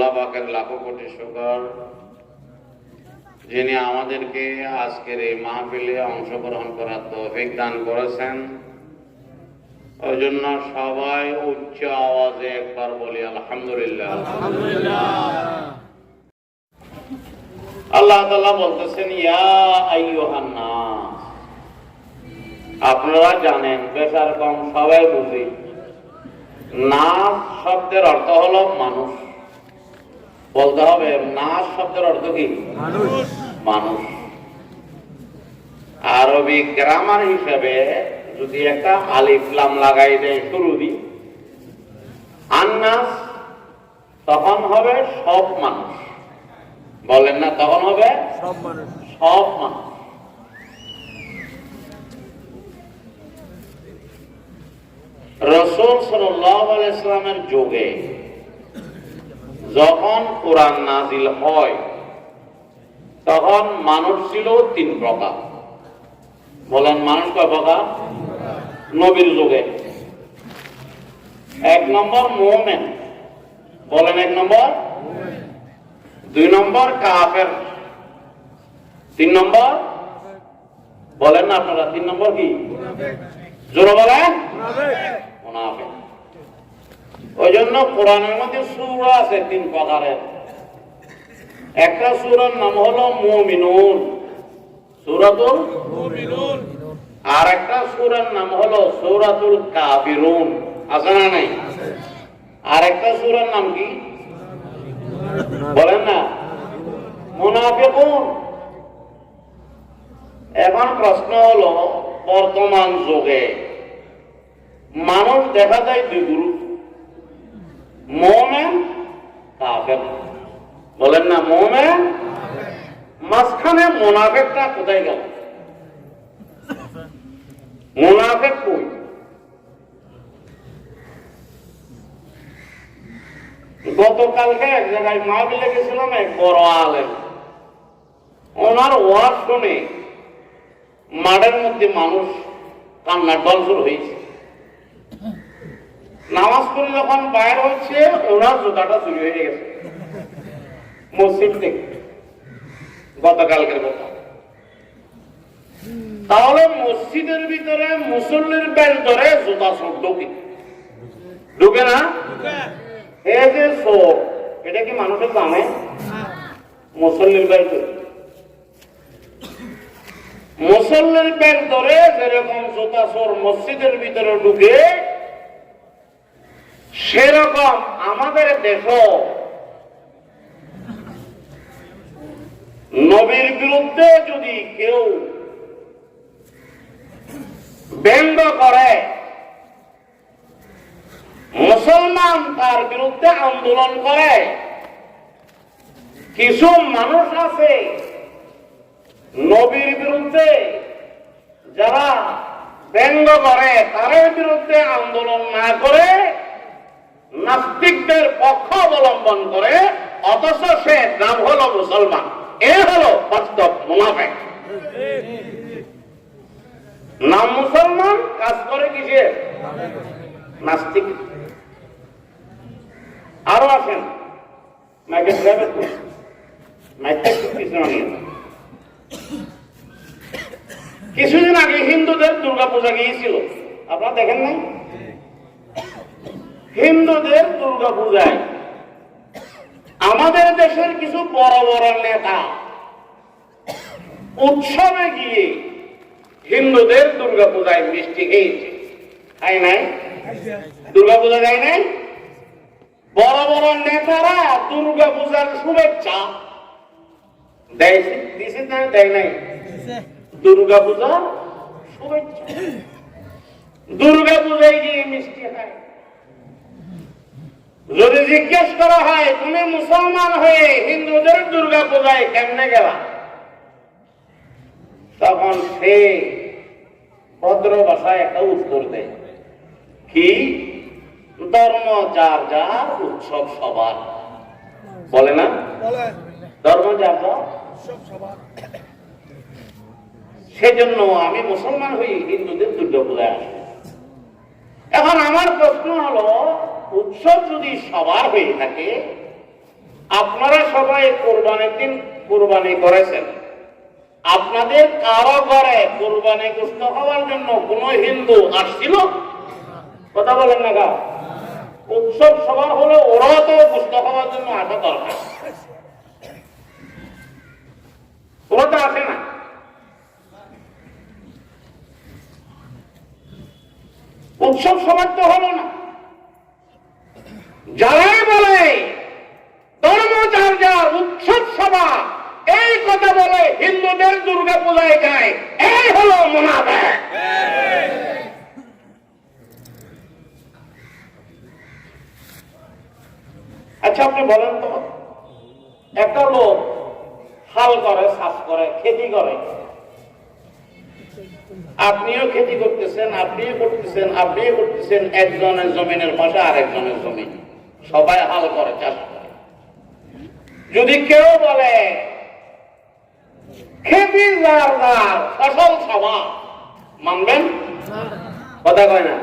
আল্লাহ পাকের লাখো কোটি শুকর, যিনি আমাদেরকে আজকের এই মাহফিলে অংশগ্রহণ করার তৌফিক দান করেছেন। ওই জন্য সবাই উচ্চ আওয়াজে একবার বলি আলহামদুলিল্লাহ। আল্লাহ তাআলা বলতেছেন, ইয়া আইয়ুহান নাস। আপনারা জানেন, বেশার কম সবাই বুঝি, নাস শব্দের অর্থ হলো মানুষ। বলতে হবে, নাস শব্দের অর্থ কি? মানুষ। আরবি গ্রামার হিসেবে যদি একটা আলিফ লাম লাগাই দেয় শুরু দি, আন্নাস, তখন হবে সব মানুষ। বলেন না, তখন হবে সব মানুষ। রাসূল সাল্লাল্লাহু আলাইহি ওয়াসাল্লামের যুগে যখন কোরআন নাজিল হয়, তখন মানুষ ছিল তিন প্রকার। বলেন, মানুষ কয় প্রকার? নবীর যুগে এক নম্বর মুমিন। বলেন, এক নম্বর। দুই নম্বর কাফের। তিন নম্বর, বলেন না আপনারা, তিন নম্বর কি? জোরে বলেন, মুনাফিক। ওই জন্য কোরআনের মধ্যে সূরা আছে তিন প্রকারের। একটা সূরার নাম হলো মুমিনুন, সূরাতুল মুমিনুন। আর একটা সূরার নাম হলো সূরাতুল কাফিরুন। আছে না নাই? আর একটা সূরার নাম কি? বলেন না, মুনাফিকুন। এখন প্রশ্ন হলো, বর্তমান যুগে মানুষ দেখা যায় দুই গ্রুপ, মুমিন, কাফের। বলেন না, মুমিন। মাঝখানে মুনাফিকটা কোথায় গেল? মুনাফিক কই? গতকালকে এক জায়গায় মাহফিলে গেছিলাম, এক বড় আলেম, ওনার ওয়াজ শুনে মাঠের মধ্যে মানুষ কান্নার দল শুরু হয়েছে। নামাজ পড়ে যখন বাইর হচ্ছে, ওনার জুতাটা চুরি হয়ে গেছে মসজিদ থেকে। গতকালকের কথা। তাহলে মসজিদের ভিতরে মুসল্লির বেল ধরে জুতা চোর ঢুকে না? এই যে চোর, এটা কি মানুষের জানে? মুসল্লির বেল ধরে, মুসল্লির বেল ধরে যেরকম জুতা চোর মসজিদের ভিতরে ঢুকে, সেরকম আমাদের দেশও নবীর বিরুদ্ধে যদি কেউ ব্যঙ্গ করে, মুসলমান তার বিরুদ্ধে আন্দোলন করে, কিছু মানুষ আছে নবীর বিরুদ্ধে যারা ব্যঙ্গ করে, তাদের বিরুদ্ধে আন্দোলন না করে নাস্তিকদের পক্ষ অবলম্বন করে, অথচ সে নাম হলো মুসলমান। এ হলো বাস্তব মুনাফিক। নাম মুসলমান, কাজ করে কিসে? নাস্তিক। আরো আসেন, কিছুদিন আগে হিন্দুদের দুর্গাপূজা গিয়েছিল, আপনারা দেখেন নাই? হিন্দুদের দুর্গাপূজায় আমাদের দেশের কিছু বড় বড় নেতা উৎসবে গিয়ে হিন্দুদের দুর্গাপূজায় মিষ্টি খেয়েছে। খাই নাই? দুর্গাপূজা যায় নাই? বড় বড় নেতারা দুর্গাপূজার শুভেচ্ছা দিয়েছে না? দেয় নাই? দুর্গাপূজার শুভেচ্ছা, দুর্গাপূজায় গিয়ে মিষ্টি খায়। যদি জিজ্ঞেস করা হয়, তুমি মুসলমান হয়ে হিন্দুদের দুর্গাপূজায় কেমনে গেলা, তখন সে ভদ্র ভাষায় একটা উত্তর দেয়, কি? ধর্ম যার যার, উৎসব সবার। বলে না? ধর্ম যার যার, উৎসব সবার। সেজন্য আমি মুসলমান হই হিন্দুদের দুর্গাপূজায় আসি। এখন আমার প্রশ্ন হলো, উৎসব যদি সবার হয়ে থাকে, কোরবানির দিন কোরবানি করেছেন, আপনাদের কারো ঘরে কোরবানি গোশত হওয়ার জন্য কোন হিন্দু আসছিল? কথা বলেন না গা। উৎসব সভা হলো ওরাও তো গোশত হওয়ার জন্য আসা দরকার, ওরা তো আসে না। উৎসব সমাজ তো হলো না। যারাই বলে ধর্ম যার যার, উৎসব সভা, এই কথা বলে হিন্দুদের দুর্গা পূজায় যায়, এই হলো মুনাফিক। আচ্ছা আপনি বলেন তো, একটা লোক হাল করে, চাষ করে, খেতি করে, আপনিও খেতি করতেছেন, আপনিও করতেছেন, আপনিও করতেছেন, একজনের জমিনের পাশে আরেকজনের জমি, সবাই হাল করে, চাষ করে। যদি কেউ বলে খেতি যার যার, ফসল সবার, মানবেন? কথা কয় না।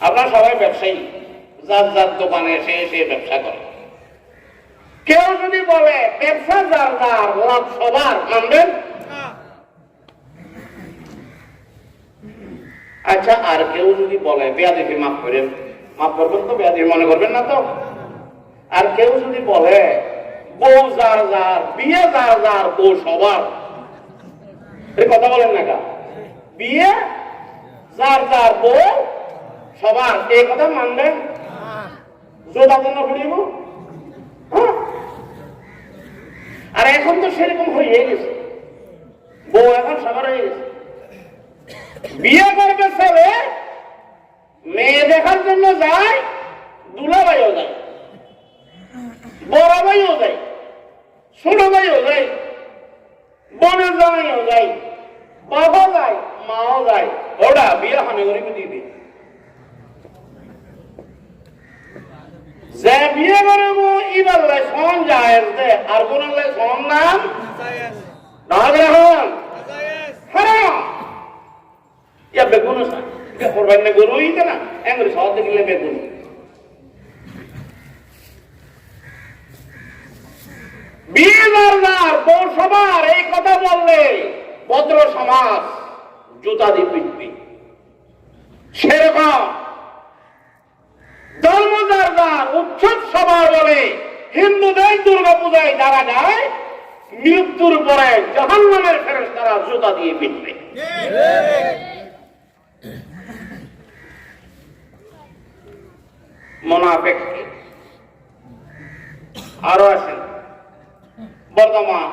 আপনারা সবাই ব্যবসায়ী, যার যার দোকানে এসে এসে ব্যবসা করে। কেউ যদি বলে ব্যবসা যার যার, লাভ সবার, মানবেন? আচ্ছা, আর কেউ যদি বলে, বেয়াদবি মাফ করেন, মাফ করবেন তো, বেয়াদবি মনে করবেন না তো। আর কেউ যদি বলে বউ যার যার, বিয়ে যার যার, বউ সবার, এই কথা বলেন না কা, বিয়ে যার যার, বউ সবার, এই কথা মানবেন? জোড়ার জন্য ঘুরিব। আর এখন তো সেরকম হয়ে গেছে, বউ এখন সবার হয়ে গেছে। বিয়ে করবে ছেলে, মেয়ে দেখার জন্য যায়, দুলা ভাইও যায়, বড় ভাইও যায়, ছোট ভাইও যায়, বোনের জামাইও যায়, বাবা যায়, মাও যায়, ওরা বিয়ে হানে গরিব দিবে। যে বিয়ে করব ইবার লাই সন যায়, আর কোন লাই সন নাম রাহন হারাম। ইয়া বেগুন করবেন না, গরু হইতে না এমনি সহজ দেখলে বেগুন। বিয়ে দরকার, বউ সবার, এই কথা বললে ভদ্র সমাজ জুতা দিয়ে পিটবি। সেরকম ধর্ম যার যার, উৎসব সবার বলে হিন্দুদের দুর্গা পূজায় যারা যায়, মৃত্যুর পরে জাহান্নামের ফেরেশতারা জুতা দিয়ে পিটবে। মুনাফিক আরো আছেন। বর্তমান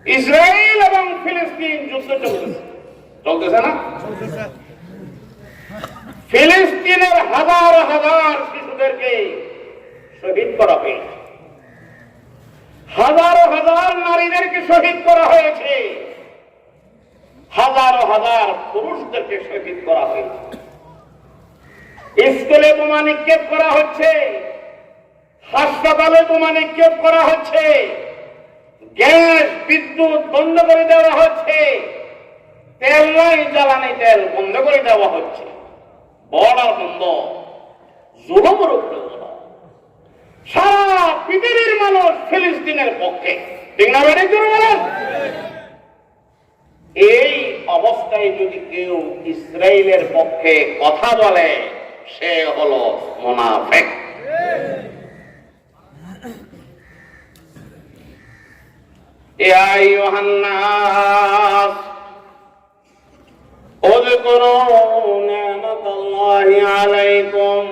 ইসরায়েল এবং ফিলিস্তিন যুদ্ধ চলতেছে না? ফিলিস্তিনের হাজার হাজার শিশুদেরকে শহীদ করা হয়েছে, হাজার হাজার নারীদেরকে শহীদ করা হয়েছে, হাজার হাজার পুরুষদেরকে শহীদ করা হয়েছে। স্কুলে বোমা নিক্ষেপ করা হচ্ছে, হাসপাতালে বোমা নিক্ষেপ করা হচ্ছে, গ্যাস বিদ্যুৎ বন্ধ করে দেওয়া হচ্ছে, তেল নাই, জ্বালানি তেল বন্ধ করে দেওয়া হচ্ছে, বর্ডার বন্ধ, জুলুমের উপরে সারা পৃথিবীর মানুষ ফিলিস্তিনের পক্ষে, ঠিক না? বলেন, এই অবস্থায় যদি কেউ ইসরায়েলের পক্ষে কথা বলে, সে হলো মুনাফিক। ইয়া আইয়ুহান নাস উযকুরু নি'মাতাল্লাহি আলাইকুম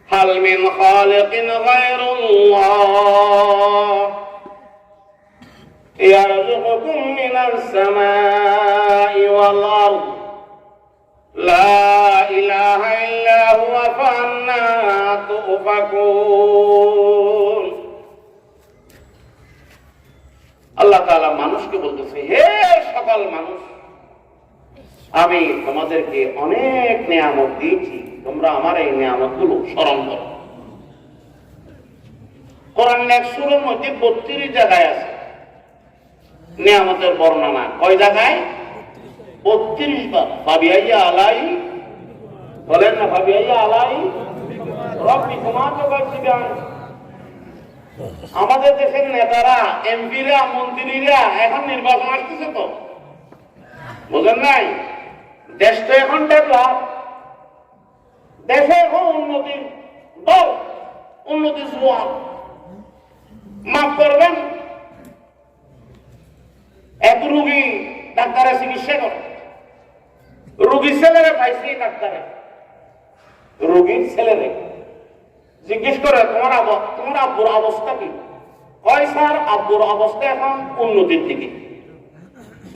হাল মিন খালিকিন গায়রুল্লাহ ইয়ারযুকুকুম মিনাস সামাই ওয়াল আরদ লা ইলাহা ইল্লা হুয়া ফান্না তুফাকুন। আল্লাহ তাআলা মানুষকে বলতেছে, হে সকল মানুষ, আমি তোমাদেরকে অনেক নিয়ামত দিয়েছি, তোমরা আমার এই নিয়ামতগুলো স্মরণ করো। কোরআন এক সূরার মধ্যে 32 জায়গায় আছে নিয়ামতের বর্ণনা। কয় জায়গায়? 32 বার। ফাবিআইয়া আলাই, বলেন না, ফাবিআইয়া আলাই রব্বিকুমা তুকাজ্জিবান। আমাদের দেশের নেতারা, এমপিরা, মন্ত্রীরা এখন নির্বাচন আসতেছে তো, বুঝেন নাই? দেশ তো এখন ডেভেলপ, দেশে এখন উন্নতির দল, উন্নতির জোয়ান। মাফ করবেন, এক রুগী ডাক্তারে চিকিৎসা করে, রুগীর ছেলেরে পাইছি ডাক্তারে, রুগীর ছেলেরে জিজ্ঞেস করে তোমার আব্বুর অবস্থা কি? কয় স্যার আব্বুর অবস্থা এখন উন্নতির দিকে।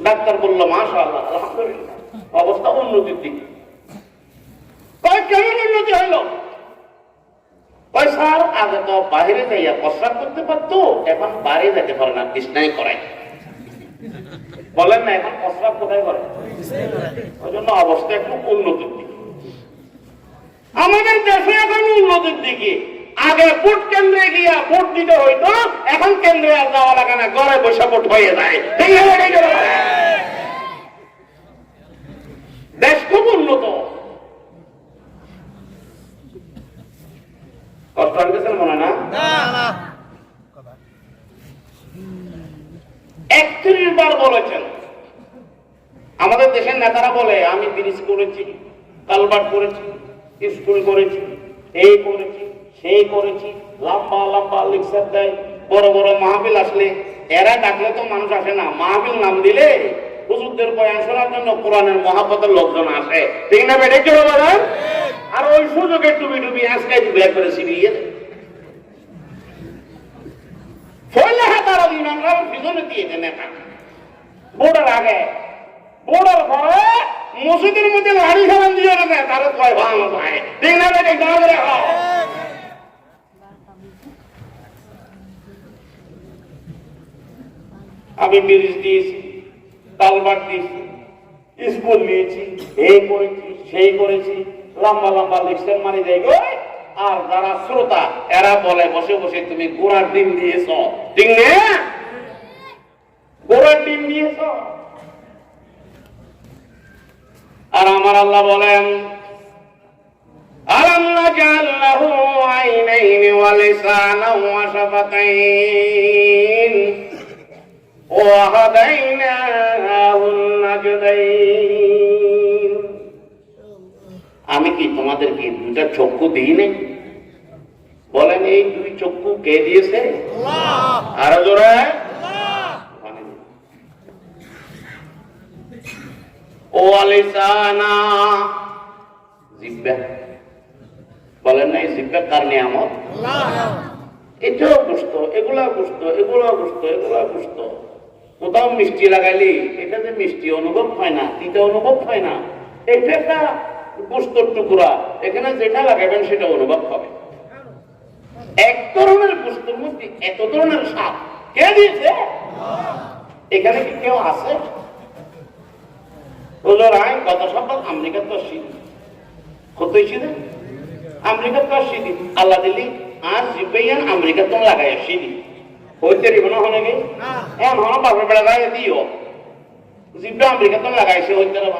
ডাক্তার বলল মাশাআল্লাহ, আলহামদুলিল্লাহ, অবস্থা উন্নতির দিকে। কয় কেমন উন্নতি হইল? কয় স্যার আগে তো বাইরে যাইয়া প্রস্রাব করতে পারতো, এখন বাইরে যেতে পারে না, বিছনায় করায়। বলেন না, এখন প্রস্রাব কোথায় করে? ওই জন্য অবস্থা একটু উন্নতির দিকে। আমাদের দেশে এখন উন্নতির দিকে। আগে ভোট কেন্দ্রে গিয়া ভোট দিতে হইতো, এখন কেন্দ্রে আর যাওয়া লাগে না, ঘরে বসে ভোট হয়ে যায়। দেশ খুব উন্নত। কষ্ট আনতেছেন মনে না? 31 বার বলেছেন। আমাদের দেশের নেতারা বলে আমি ব্রিজ করেছি, কালভার্ট করেছি, স্কুল করেছি, এই করেছি, সেই করেছি, লম্বা লম্বা লেকচার দেয়। বড় বড় মাহফিল আসলে এরা ডাকলে তো মানুষ আসে না, মাহফিল নাম দিলে হুজুরদের বয়ান শোনার জন্য কোরআনের মহাব্বতের লোকজন আসে, ঠিক না বেটে? কি বলেন? আর ওই সুযোগে টুবি টুবি আজকে বের করে সিবিয়ে ফলে হাতারা ইমানরা পিছনে দিয়ে দেন। বোর্ডের আগে, বোর্ডের পরে মসজিদের মধ্যে লাড়ি খেলান দিয়ে দেয়, তারা কয় ভাঙ হয়, ঠিক না বেটে? আমি ব্রিজ দিয়েছি, কালভার্ট দিয়েছি, স্কুল নিয়েছি, এই করেছি, সেই করেছি, লম্বা লম্বা লেকচার মারি দেয়। আর যারা শ্রোতা এরা বলে বসে বসে তুমি গোড়ার ডিম দিয়েছ, ঠিক না? গোড়ার ডিম দিয়েছ। আর আমার আল্লাহ বলেন আলাম নাজআল লাহু আইনাইনি ওয়া লিসানান ওয়া শাফাতাইন ওয়া হাদাইনাহুন নাজদাইন। আমি কি তোমাদেরকে দুটা চক্ষু দিই নাই? বলেন এই দুই চক্ষু কে দিয়েছে? আল্লাহ। আরো জোরে আল্লাহ। ও লিসানা, জিহ্বা। বলেন না এই জিহ্বা কার নিয়ামত? আল্লাহ। এটাও গোশত, এগুলা গোশত, এগুলা গোশত, এগুলা গোশত। কোথাও মিষ্টি লাগাইলি এটা যে মিষ্টি অনুভব হয় না, তিতা অনুভব হয় না। এটা একটা গোশতর টুকরা, এখানে যেটা লাগাবেন সেটা অনুভব হবে। এক ধরনের গোশতের মধ্যে এত ধরনের স্বাদ কে দিয়েছে? এখানে কি কেউ আছে? গত সপ্তাহ আমেরিকার তো আসিনি, কতই ছিল আমেরিকার তো আসিনি, আল্লাহ দিল্লি আর জিব্বাইয়ান আমেরিকার তো লাগাই আসিনি। হইতে রিব না হলে এখন হন বাপের বেড়া গায়ে দিও জিব্বা আমেরিকার তো লাগাইছে, হইতে রে।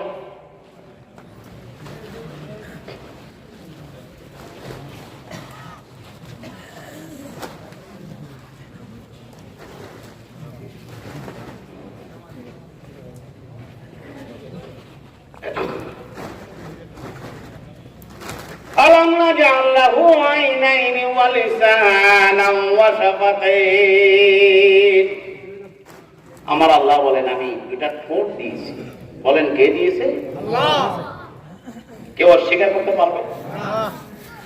আলাম নাজআল লাহু আইনাইনি ওয়া লিসানান ওয়া শাফাতাইন। আমার আল্লাহ বলেন আমি দুটা ঠোঁট দিয়েছি। বলেন কে দিয়েছে? আল্লাহ। কেউ অস্বীকার করতে পারবে?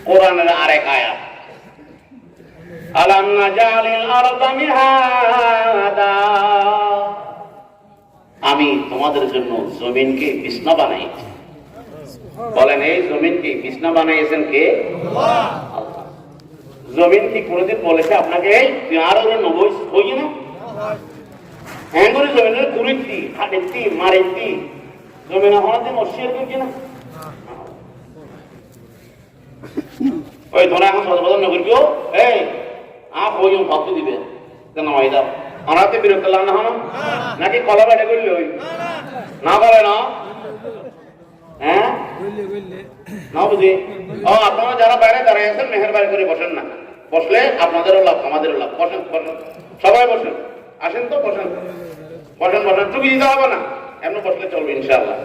কোরআনের আরেক আয়াত আলাম নাজআলিল আরদা মিহাদা, আমি তোমাদের জন্য জমিনকে বিছনা বানাইছি। বলেন এই জমিনকে বিছনা বানাইছেন কে? আল্লাহ। জমিন কি কোনদিন বলেছে আপনাকে এই তুই আরো নবই হই না? হ্যাঁ করে জমিনের কুড়িতি, খাটেতি, মারেতি, জমিন হওয়াতে অস্বীকার করছি না। ওই ধরে এখন সচেতন নগর কেউ এই আপ ওই ভাবতে দিবে কেন দাও আমাতে বিরক্ত লাগ না হন নাকি কলা বেটে করলে ওই না বলে না? হ্যাঁ না বুঝি। ও আপনারা যারা বাইরে দাঁড়িয়ে আছেন মেহেরবানি করে বসেন না, বসলে আপনাদেরও লাভ, আমাদেরও লাভ। বসেন বসেন, সবাই বসেন, আসেন তো, বসেন বসেন বসেন, টুপি দিতে হবে না, এমন বসলে চলবে ইনশাআল্লাহ,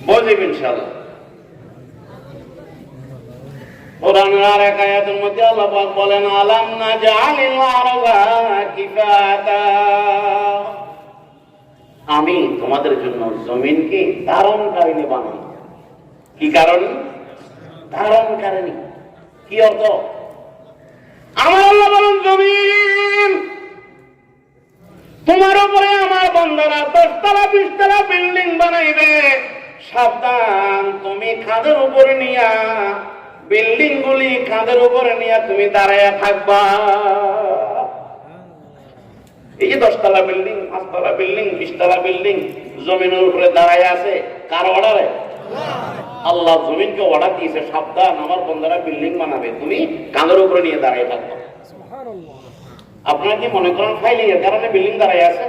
বসবে ইনশাআল্লাহ। কোরআনের আর এক আয়াতের মধ্যে আল্লাহ পাক বলেন, আলাম নাজআলিল আরদা কিফাতা, আমি তোমাদের জন্য জমিনকে ধারণকারিণী বানাই। কি কারণ? ধারণকারিণী। কি অর্থ? আমার আল্লাহ বলেন, জমিন তোমার উপরে আমার বান্দারা 10 তলা 20 তলা বিল্ডিং বানাইবে, সাবধান, তুমি খাদের উপরে নিয়া বিল্ডিং গুলি খাদের উপরে নিয়ে তুমি দাঁড়াইয়া থাকবা। এই যে 10 তলা বিল্ডিং, 5 তলা বিল্ডিং, 20 তলা বিল্ডিং জমিনের উপরে দাঁড়ায় আছে, কার অর্ডারে? আল্লাহ জমিনকে অর্ডার দিয়েছে, সাবধান, আমার বন্ধারা বিল্ডিং বানাবে, তুমি কাঁধের উপরে নিয়ে দাঁড়ায় থাকবা। আপনারা কি মনে করেন ফাইলিং এর কারণে বিল্ডিং দাঁড়ায় আছে?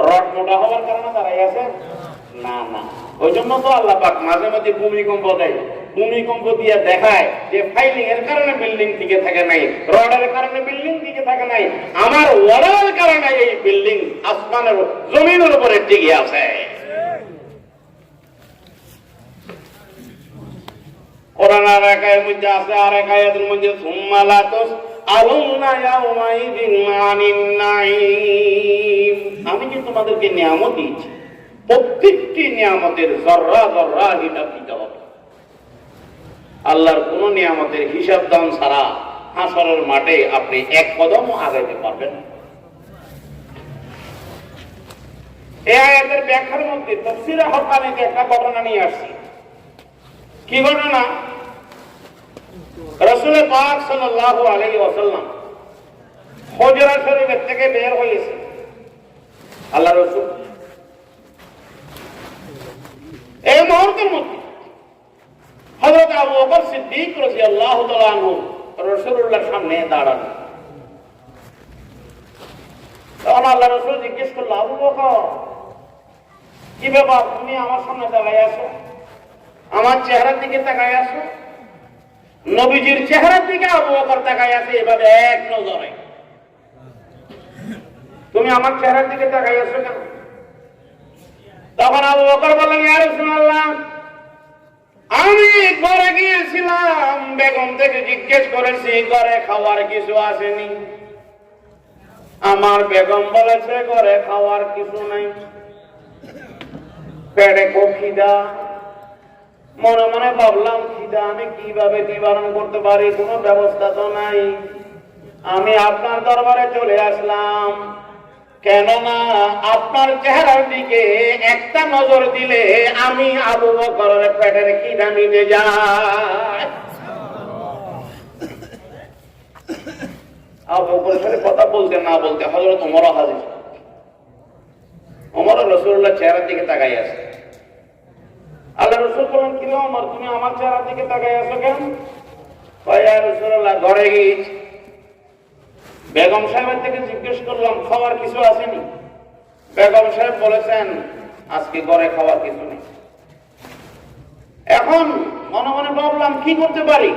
রড মোটা হওয়ার কারণে দাঁড়ায় আছে? না না, ওই জন্য তো আল্লাহ পাক মাঝে মাঝে ভূমিকম্প দেয়, ভূমিকম্প দিয়ে দেখায় যে ফাইলিং এর কারণে বিল্ডিং টিকে থাকে নাই, রডের কারণে বিল্ডিং টিকে থাকে নাই, আমার ওয়ালের কারণে এই বিল্ডিং আসমানের জমিনের উপরে টিকে আছে। কোরআন আর এক আয়াতের মধ্যে আছে, আর এক আয়াতের মধ্যে সুম্মা লা তুসআলুনা ইয়াওমাইযিন আনিন নাঈম, আমি কি তোমাদেরকে নিয়ামত দিয়েছি, প্রত্যেকটি নিয়ামতের জররা জররা হিসাব দিতে হবে। আল্লাহর কোন নিয়ামতের হিসাব দান ছাড়া হাসরের মাঠে আপনি এক কদমও আগাইতে পারবেন না। এই আয়াতের ব্যাখ্যার মধ্যে তাফসীরে হক্কানিতে একটা ঘটনা নিয়ে আসছি। কি ঘটনা? রাসূল পাক সাল্লাল্লাহু আলাইহি ওয়াসাল্লাম হুজরা শরীফের থেকে বের হয়েছে। আল্লাহ রাসূল এই মুহূর্তের মধ্যে হযরত আবু বকর সিদ্দিক রাদিয়াল্লাহু তাআলা আনহু রাসূলুল্লাহর সামনে দাঁড়ান। তখন আল্লাহ রাসূল জিজ্ঞেস করল, আবু বকর, কি ব্যাপার, তুমি আমার সামনে দাঁড়ায় আছো, আমার চেহারার দিকে তাকায় আছো? নবীজির চেহারার দিকে আবু বকর তাকায় আছে এভাবে এক নজরে, তুমি আমার চেহারার দিকে তাকায় আছো কেন? তখন আবু বকর বললেন, ইয়া রাসূলুল্লাহ, আমি ঘরে গিয়েছিলাম, বেগম থেকে জিজ্ঞেস করেছি ঘরে খাওয়ার কিছু আসেনি। আমার বেগম বলেছে ঘরে খাওয়ার কিছু নাই, পেটে খুব খিদা। মনে মনে ভাবলাম, খিদা আমি কিভাবে নিবারণ করতে পারি, কোনো ব্যবস্থা তো নাই। আমি আপনার দরবারে চলে আসলাম, কেননা আপনার চেহারার দিকে একটা নজর দিলে আমি আবু বকরের পেটের খিদা মিটে যায়। আবু বকরের সাথে কথা বলতে না বলতে হযরত ওমরও হাজির। ওমর রাসূলুল্লাহ চেহারার দিকে তাকাই আছে। আল্লাহ রাসূল বলেন, কি রে ওমর, তুমি আমার চেহারার দিকে তাকাই আছো কেন? কয়, ইয়া রাসূলুল্লাহ, ঘরে গিয়েছি, বেগম সাহেবের থেকে জিজ্ঞেস করলাম খাওয়ার কিছু আসেনি। বেগম সাহেব বলেছেন আজকে ঘরে খাওয়ার কিছু নেই। এখন মনে মনে ভাবলাম কি করতে পারি,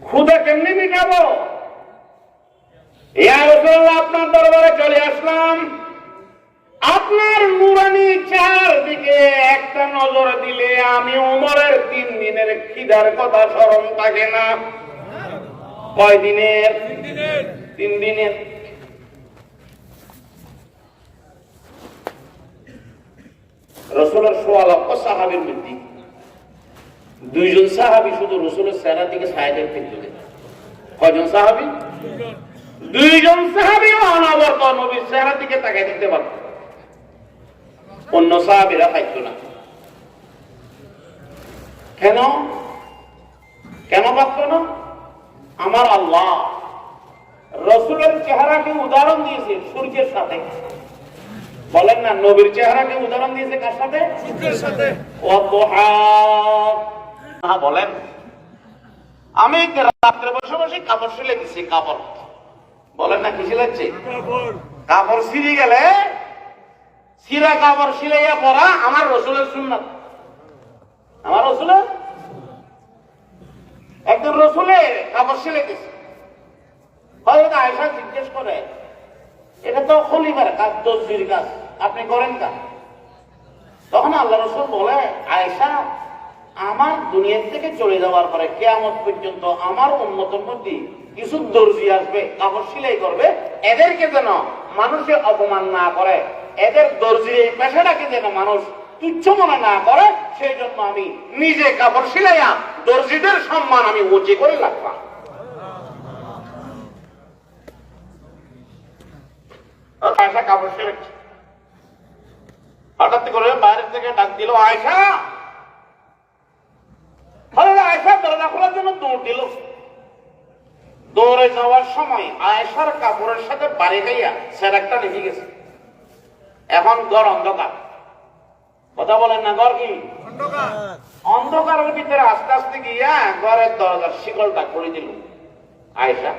ক্ষুধা কেমনি মিটাবো? ইয়া রাসূলুল্লাহ, আপনার দরবারে চলে আসলাম, আপনার নুরানি চেহারার দিকে একটা নজর দিলে আমি ওমরের 3 দিনের খিদার কথা স্মরণ থাকে না। কয় দিনের? 3 দিনের। রাসূলের 16 লক্ষ সাহাবীর মধ্যে 2 জন সাহাবী শুধু রাসূলের চেহারার দিকে সাইডে থেকে। কয়জন সাহাবী? 2 জন সাহাবী অনবরত নবীর চেহারার দিকে তাকায় দেখতে পারত, অন্য সাহাবীরা পাইত না। কেন কেন পারত না? আমার আল্লাহ রাসূলের চেহারাকে উদাহরণ দিয়েছে সূর্যের সাথে। বলেন না, নবীর চেহারাকে উদাহরণ দিয়েছে কার সাথে? সূর্যের সাথে। ওয়াদুহা, বলেন, আমি রাত্রে বসে বসে কাপড় সিলে দিচ্ছি, কাপড়, বলেন না কি সিলাচ্ছি? কাপড় ছিঁড়ে গেলে সিরা কাপড় সিলাইয়া পরা আমার রাসূলের সুন্নাত, আমার রাসূলের একজন রসুলের কাপড় সিলাইতেছে, হযরত আয়েশা জিজ্ঞেস করে, এটা তো খলিফার কাজ, দর্জির কাজ, আপনি করেন কা? তখন আল্লাহ রসুল বলে, আয়েশা, আমার দুনিয়া থেকে চলে যাওয়ার পরে কিয়ামত পর্যন্ত আমার উম্মতের মধ্যে কিছু দর্জি আসবে, কাপড় সেলাই করবে, এদেরকে যেন মানুষে অপমান না করে, এদের দর্জির এই পেশাটাকে যেন মানুষ তুচ্ছ মনে না করে, সেই জন্য আমি নিজে কাপড় সিলাইয়া দর্জিদের সম্মান আমি উঁচু করে রাখলাম। আয়েশা কাপড় সিলাইছে, হঠাৎ করে বাইরে থেকে ডাক দিল, আয়েশা। আয়েশা দরজা খোলার জন্য দৌড় দিল। দৌড়ে যাওয়ার সময় আয়েশার কাপড়ের সাথে বাড়ি গাইয়া সেরাকটা লেগে গেছে। এখন ঘর অন্ধকার, কথা বলেন না, ঘর কি অন্ধকারের ভিতরে আস্তে আস্তে গিয়া ঘরের দরজার শিকলটা খুলে দিল আয়েশা।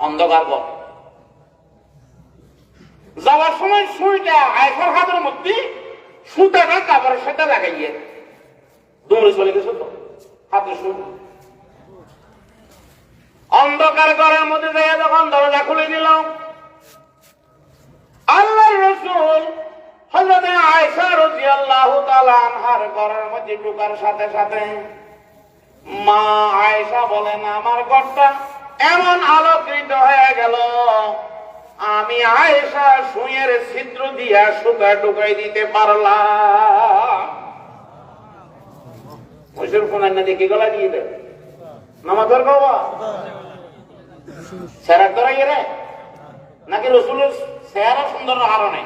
অন্ধকার ঘর, যাওয়ার সময় সুইটা আয়েশার হাতের মধ্যে সুতাটা কাপড়ের সাথে লাগাইয়ে দৌড়ে চলে গেছে। তো হাতে সুই, অন্ধকার ঘরের মধ্যে যাইয়া যখন দরজা খুলে দিল, আল্লাহর রাসূল হযরত আয়েশা রাদিয়াল্লাহু তাআলা আনহার ঘরের মধ্যে ঢোকার সাথে সাথে মা আয়েশা বলেন, আমার ঘরটা এমন আলোকিত হয়ে গেল, আমি আয়েশা সুইয়ের ছিদ্র দিয়া সুতা ঢুকাই দিতে পারলাম। ওইসব কোন দেখি গলা দিয়ে দেয় নামাজের বাবা সেরা করাই রে নাকি রসুলের চেহারা সুন্দর কারণে?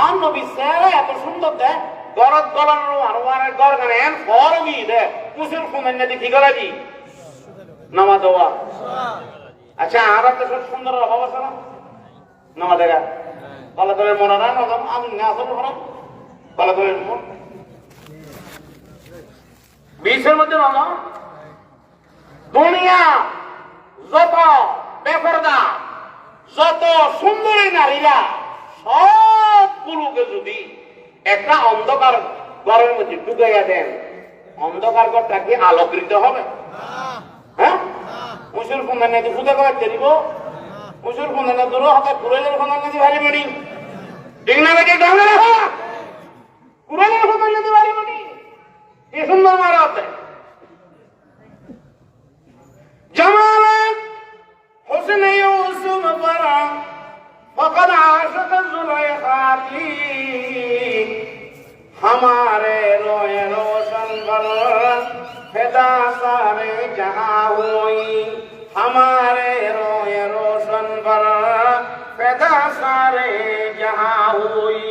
আর নবী চেহারা এত সুন্দর দেয়, গরত গলানো আর গর গানে এন ফরমি দে কুসুর কোন দেখি গলা দি নামাজ দেওয়া। আচ্ছা, আর একটা সুন্দর অভাব আছে না নামা দেখা কলা দলের মনে না আমি না আসলে কলা দলের মন বিশ্বের মধ্যে না দুনিয়া যত বেপরদা, যত সুন্দরী নারীরা সবগুলোকে যদি একটা অন্ধকার ঘরের মধ্যে ঢুকাইয়া দেন, অন্ধকার ঘরটা কি আলোকিত হবে? হ্যাঁ, মুসুর ফোন ফুটে করে দিব, মুসুর ফোন দূর হবে, কুড়াইলের ফোন ভারী মনি ঠিক না বেটি কুড়াইলের ফোন ভারী মনি কি সুন্দর মারা আছে। जमाल हुस्न यूसुफ पर फकद आशिक जुलेखा की, हमारे रोए रोशन पर फिदा सारे जहां हुई, हमारे रोए रोशन पर फिदा सारे जहां हुई।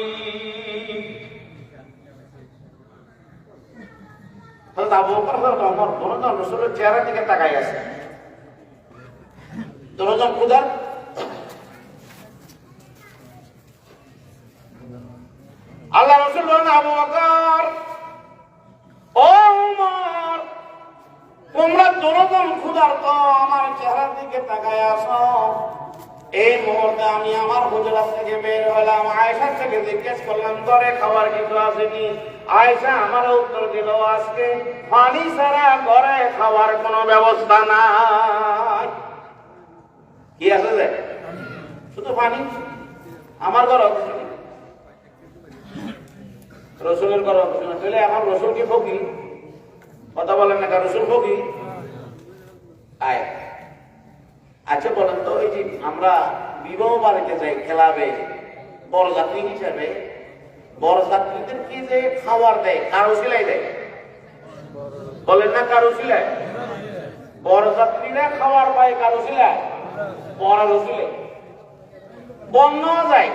हज़रत अबू बकर हज़रत उमर दोनों रसूलेর চেহারার দিকে তাকাই আছে। दोनों खुदा আল্লাহ রাসূল বলেন, আবু বকর ও উমর, তোমরা দুজন খুদার তো আমার চেহারার দিকে তাকায় আছো। এই মুহূর্তে আমি আমার হুজরা থেকে বের হলাম, আয়েশার থেকে জিজ্ঞেস করলাম ঘরে খাবার কিছু আসেনি। আয়েশা আমার উত্তর দিল, আজকে পানি ছাড়া ঘরে খাওয়ার কোনো ব্যবস্থা নাই। কি আছে যে শুধু পানি? আমার ঘর রসুলের ঘর চলে, এখন রসুল কি ফকি? কথা বলেন না, রসুল ফকি? আয় আচ্ছা বলেন তো, এই যে আমরা বিবাহ বাড়িতে যাই খেলাবে বরযাত্রী হিসাবে, বরযাত্রীদের কি যে খাবার দেয়, কারো সিলাই দেয়? বলেন না, কারো সিলাই? বরযাত্রীরা খাবার পায় কারো সিলাই? বড় সিলাই। বন না যায়,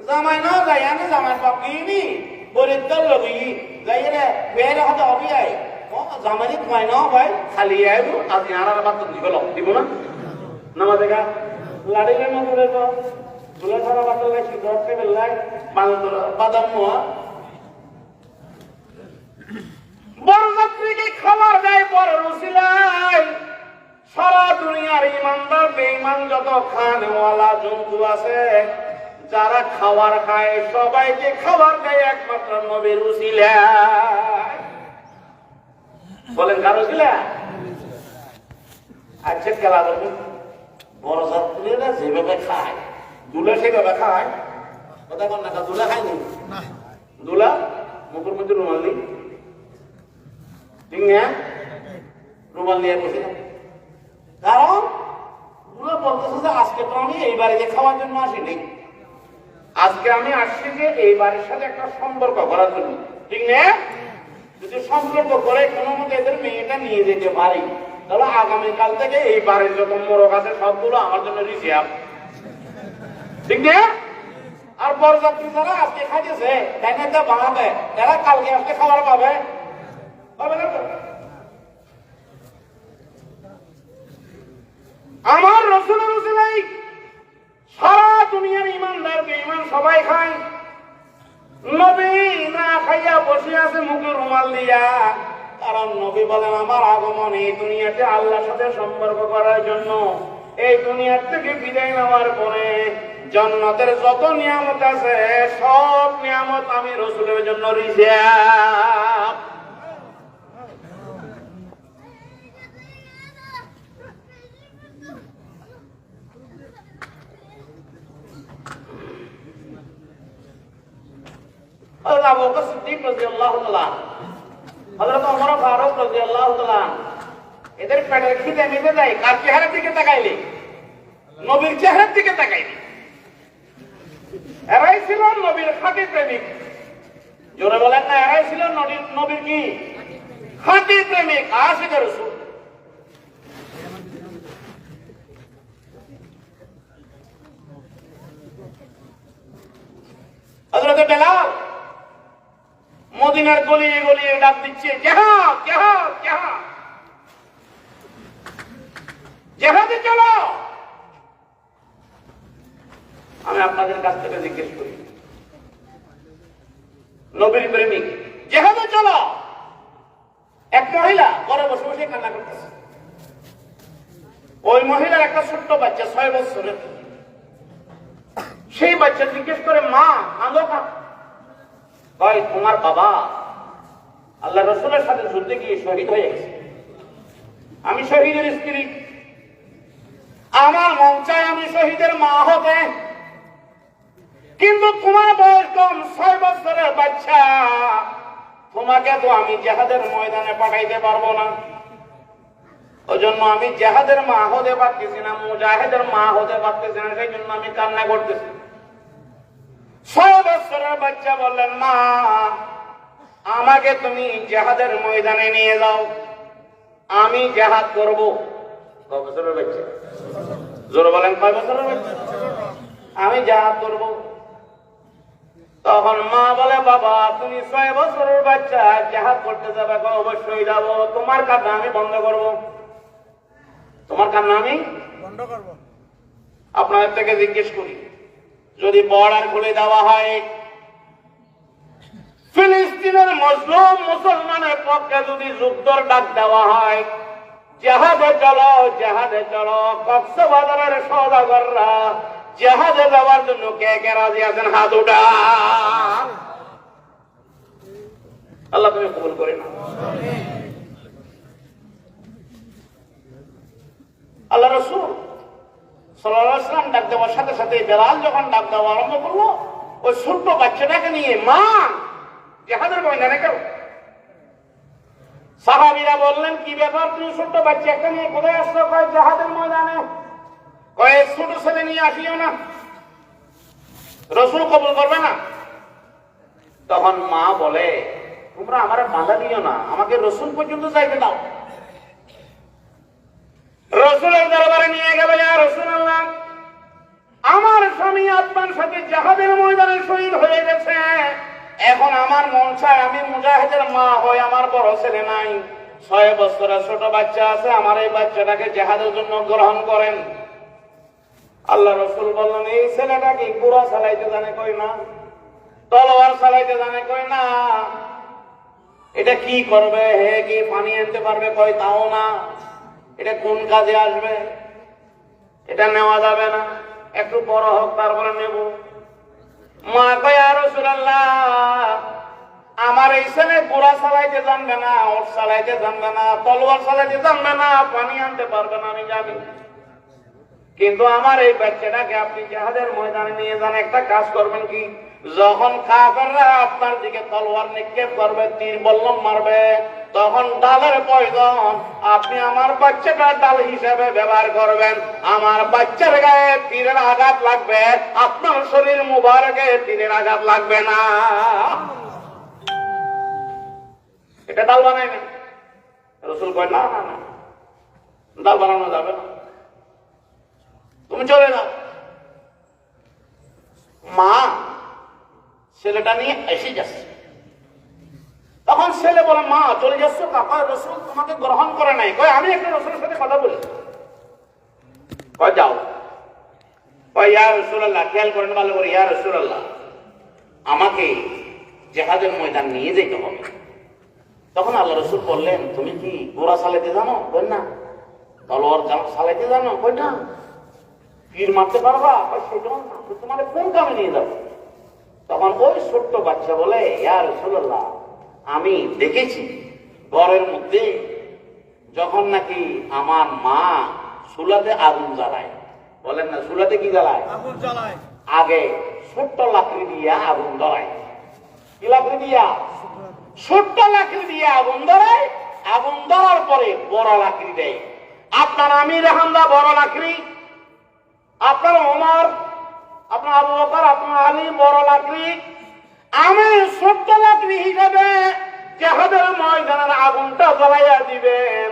জামাই না যায়, আমি জামাই পাকিনি বরিদ্দার লগি যাই রে বেরে হতে হবি আয় জামাই তোমায় না ভাই খালি আইব আজি আনার বাত দিব না নামা দেখা লাড়িলে না ধরে তো তুলে ধরা বাতলে ধরতে বেলায় বাদাম মোয়া বরযাত্রীকে খাবার দেয় বড় রসিলাই। সারা দুনিয়ার ইমানদার বেঈমান যত খানওয়ালা জন্তু আছে, যারা খাবার খায় সবাইকে খাবার দেয় একমাত্র নবীর উসিলায়। বলেন কার উসিলায়? আচ্ছা খেলা করবেন বড় যাত্রীরা যেভাবে খায় দুলা সেভাবে খায় কথা কন না দুলা খায়নি দুলা মুখের মধ্যে রুমাল নেই ঠিক না রুমাল নিয়ে বসে কারণ দুলা বলতেছে যে আজকে তো আমি এই বাড়িতে খাওয়ার জন্য আসিনি আজকে আমি আসছি যে এই বাড়ির সাথে একটা সম্পর্ক করার জন্য ঠিক না যদি সম্পর্ক করে কোনো মতো এদের মেয়েটা নিয়ে যেতে পারি তাহলে আগামীকাল থেকে এই বাড়ির যত মোরগ আছে সবগুলো আমার জন্য রিজার্ভ ঠিক না আর বরযাত্রী যারা আজকে খাইতেছে ডাইনাটা বানাবে এরা কালকে আজকে খাবার পাবে পাবে না তো আমার রসুলের উসিলাই সারা দুনিয়ার ইমানদার বেঈমান সবাই খায় নবী না খাইয়া বসে আছে মুখে রুমাল দিয়া কারণ নবী বলেন আমার আগমন এই দুনিয়াতে আল্লাহর সাথে সম্পর্ক করার জন্য এই দুনিয়ার থেকে বিদায় নেওয়ার পরে জান্নাতের যত নিয়ামত আছে সব নিয়ামত আমি রাসূলের জন্য রিজার্ভ আবু বকর সিদ্দিক রাদিয়াল্লাহু তাআলা হযরত ওমর ফারুক রাদিয়াল্লাহু তাআলা এদের পেটের খিদে মিটে যায় কার চেহারার দিকে তাকাইলে নবীর চেহারার দিকে তাকাইলে এরাই ছিল নবীর খাঁটি প্রেমিক জোরে বলেন না এরাই ছিল নবীর কি খাঁটি প্রেমিক আশিক রাসূল হযরত বেলাল মদিনার গলিয়ে গলিয়ে ডাক দিচ্ছে জিহাদ জিহাদ জিহাদ জিহাদে চলো আমি আপনাদের কাছ থেকে জিজ্ঞেস করি নবীর প্রেমিক জিহাদে চলো এক মহিলা ঘরে বসে বসে কান্না করতেছে ওই মহিলার একটা ছোট্ট বাচ্চা 6 বছরের সেই বাচ্চা জিজ্ঞেস করে মা কাঁদো কা কয় তোমার বাবা আল্লাহ রাসূলের সাথে যুদ্ধে গিয়ে শহীদ হয়ে গেছে আমি শহীদের স্ত্রী আমার মন চায় আমি শহীদের মা হতে কিন্তু তোমার বয়স কম 6 বছরের বাচ্চা তোমাকে তো আমি জিহাদের ময়দানে পাঠাইতে পারবো না ওজন্য আমি জিহাদের মা হতে পারতেছি না মুজাহিদের মা হতে পারতেছি না সেই জন্য আমি কান্না করতেছি 6 বছরের বাচ্চা বললেন মা আমাকে তুমি জিহাদের ময়দানে নিয়ে যাও আমি জিহাদ করব কয় বছরের বাচ্চা জোরে বলেন কয় বছরের বাচ্চা আমি জিহাদ করব তখন মা বলে বাবা তুমি 6 বছরের বাচ্চা জিহাদ করতে যাবে অবশ্যই যাব তোমার কান্না আমি বন্ধ করব তোমার কান্না আমি বন্ধ করব আপনাদের থেকে জিজ্ঞেস করি যদি বর্ডার খুলে দেওয়া হয় ফিলিস্তিনের মুসলিম মুসলমানের পক্ষে যদি যুদ্ধের ডাক দেওয়া হয় জিহাদে চলো কক্সবাজারের সওদাগররা জিহাদে যাওয়ার জন্য কে কে রাজি আছেন হাত উঠান আল্লাহ তুমি কবুল করে না আল্লাহ রাসূল সাল্লাল্লাহু আলাইহি ওয়াসাল্লাম ডাক দেওয়ার সাথে সাথে বেলাল যখন ডাক দেওয়া আরম্ভ করলো ওই ছোট্ট বাচ্চাটাকে নিয়ে মা জিহাদের ময়দানে গেল সাহাবীরা বললেন কি ব্যাপার তুমি ছোট্ট বাচ্চাকে নিয়ে কোথায় আসছো কয় জিহাদের ময়দানে কয় ছোট ছেলে নিয়ে আসিও না রাসূল কবুল করবে না তখন মা বলে তোমরা আমারে বাধা দিও না আমাকে রাসূল পর্যন্ত যাইতে দাও রাসূলের দরবারে নিয়ে গেল ইয়া রাসূলুল্লাহ আমার স্বামী আপনার সাথে জিহাদের ময়দানে শহীদ হয়ে গেছে এখন আমার মন চায় আমি মুজাহিদের মা হই আমার বড় ছেলে নাই 6 বছরের ছোট বাচ্চা আছে আমার এই বাচ্চাটাকে জিহাদের জন্য গ্রহণ করেন আল্লাহ রাসূল বললেন এই ছেলেটা কি ঘোড়া চালাইতে জানে কই না তলোয়ার চালাইতে জানে কই না এটা কি করবে হে কি পানি আনতে পারবে কই তাও না এটা কোন কাজে আসবে এটা নেওয়া যাবে না একটু বড় হোক তারপরে নেব মা কয় ইয়া রাসূলুল্লাহ আমার এই ছেলে ঘোড়া চালাইতে জানবে না, ওট চালাইতে জানবে না, তলোয়ার চালাইতে জানবে না, পানি আনতে পারবে না, আমি জানি। কিন্তু আমার এই বাচ্চাটাকে আপনি জিহাদের ময়দানে নিয়ে যান, একটা কাজ করবেন কি, যখন কাফেররা আপনার দিকে তলোয়ার নিক্ষেপ করবে, তীর বল্লম মারবে, তখন ডালের প্রয়োজন, আপনি আমার বাচ্চাটা ডাল হিসেবে ব্যবহার করবেন। আমার বাচ্চার গায়ে তীরের আঘাত লাগবে, আপনার শরীর মুবারকে তীরের আঘাত লাগবে না। এটা ডাল বানাইবেন। রাসূল কয় না না না, ডাল বানানো যাবে না, তুমি চলে যাও। মা ছেলেটা নিয়ে এসে যাচ্ছে, তখন ছেলে বলে, মা চলে যাচ্ছে, কাকা রাসূল তোমাকে গ্রহণ করে নাই। কয় আমি একটা রাসূলের সাথে কথা বলি। কয় যাও। কয় ইয়া রাসূলুল্লাহ, খেয়াল করেন ভালো করে, ইয়া রাসূলুল্লাহ আমাকে জিহাদের ময়দান নিয়ে যেতে হবে। তখন আল্লাহ রাসূল বললেন, তুমি কি ঘোড়া চালাতে জানো? কই না। তলোয়ার চালাতে জানো? কই না। তীর মারতে পারবা? কই সেটাও না। তোমাদের কোন কামে নিয়ে যাবো? তখন ওই ছোট্ট বাচ্চা বলে, ইয়া রাসূলুল্লাহ আমি দেখেছি ঘরের মধ্যে যখন নাকি আমার মা চুলাতে আগুন জ্বালায়, বলেন না চুলাতে কি জ্বালায়? আগুন জ্বালায়। আগে ছোট্ট লাকড়ি দিয়া আগুন ধরায়। কি লাকড়ি দিয়া? ছোট্ট লাকড়ি দিয়ে আগুন ধরায়। আগুন ধরার পরে বড় লাকড়ি দেয়। আপনার আমির হামজা বড় লাকড়ি, আপনার ওমর, আপনার আবু বকর, আপনার আলী বড় লাকড়ি, আমি ছোট্ট লাকড়ি হিসেবে জিহাদের ময়দানের আগুনটা জ্বালাইয়া দিবেন।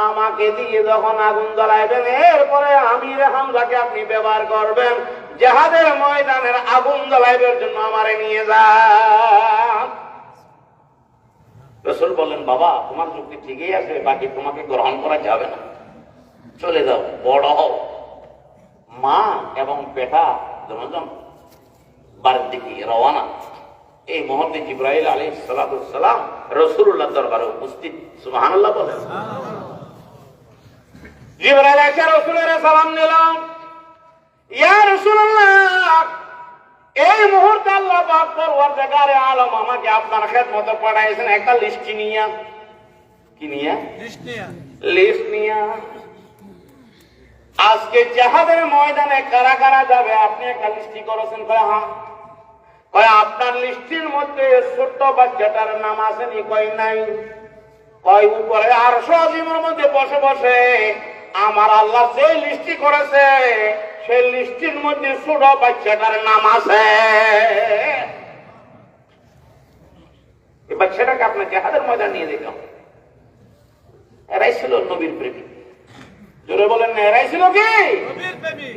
আমাকে দিয়ে যখন আগুন জ্বালাইবেন, এরপরে আমির হামজাকে আপনি ব্যবহার করবেন, জিহাদের ময়দানের আগুন জ্বালাইবার জন্য আমারে নিয়ে যান। রাসূল বললেন, বাবা তোমার যুক্তি ঠিকই আছে, বাকি তোমাকে গ্রহণ করা যাবে না, চলে যাও, বড় হও। মা এবং বেটা দুজন বাড়ির দিকে রওনা। এই মুহূর্তে জিবরাইল আলাইহিস সালাতু ওয়াস সালাম রাসূলুল্লাহর দরবারে উপস্থিত। সুবহানাল্লাহ বলেন। জিবরাইল এসে রাসূলের সালাম নিলাম, ইয়া রাসূলুল্লাহ এই মুহূর্তে আল্লাহ পাক পরওয়ারদিগারে আলম আমাকে আপনার খেদমতে পাঠাইছেন একটা লিস্ট নিয়া। কি নিয়া? লিস্ট নিয়া। আজকে জিহাদের ময়দানে কারা কারা যাবে আপনি একটা লিস্টি করেছেন? কয় হ্যাঁ। কয় আপনার লিস্টির মধ্যে ছোট্ট বাচ্চাটার নাম আছে নি? কয় নাই। কয় উপরে আরশ আজিমের মধ্যে বসে বসে আমার আল্লাহ যে লিস্টি করেছে সেই লিস্টির মধ্যে ছোট বাচ্চাটার নাম আছে। এই বাচ্চাটাকে আপনার জিহাদের ময়দান নিয়ে যেতাম। এরাই ছিল নবীর প্রেমিক। জোরে বলেন না, এরাই ছিল কি?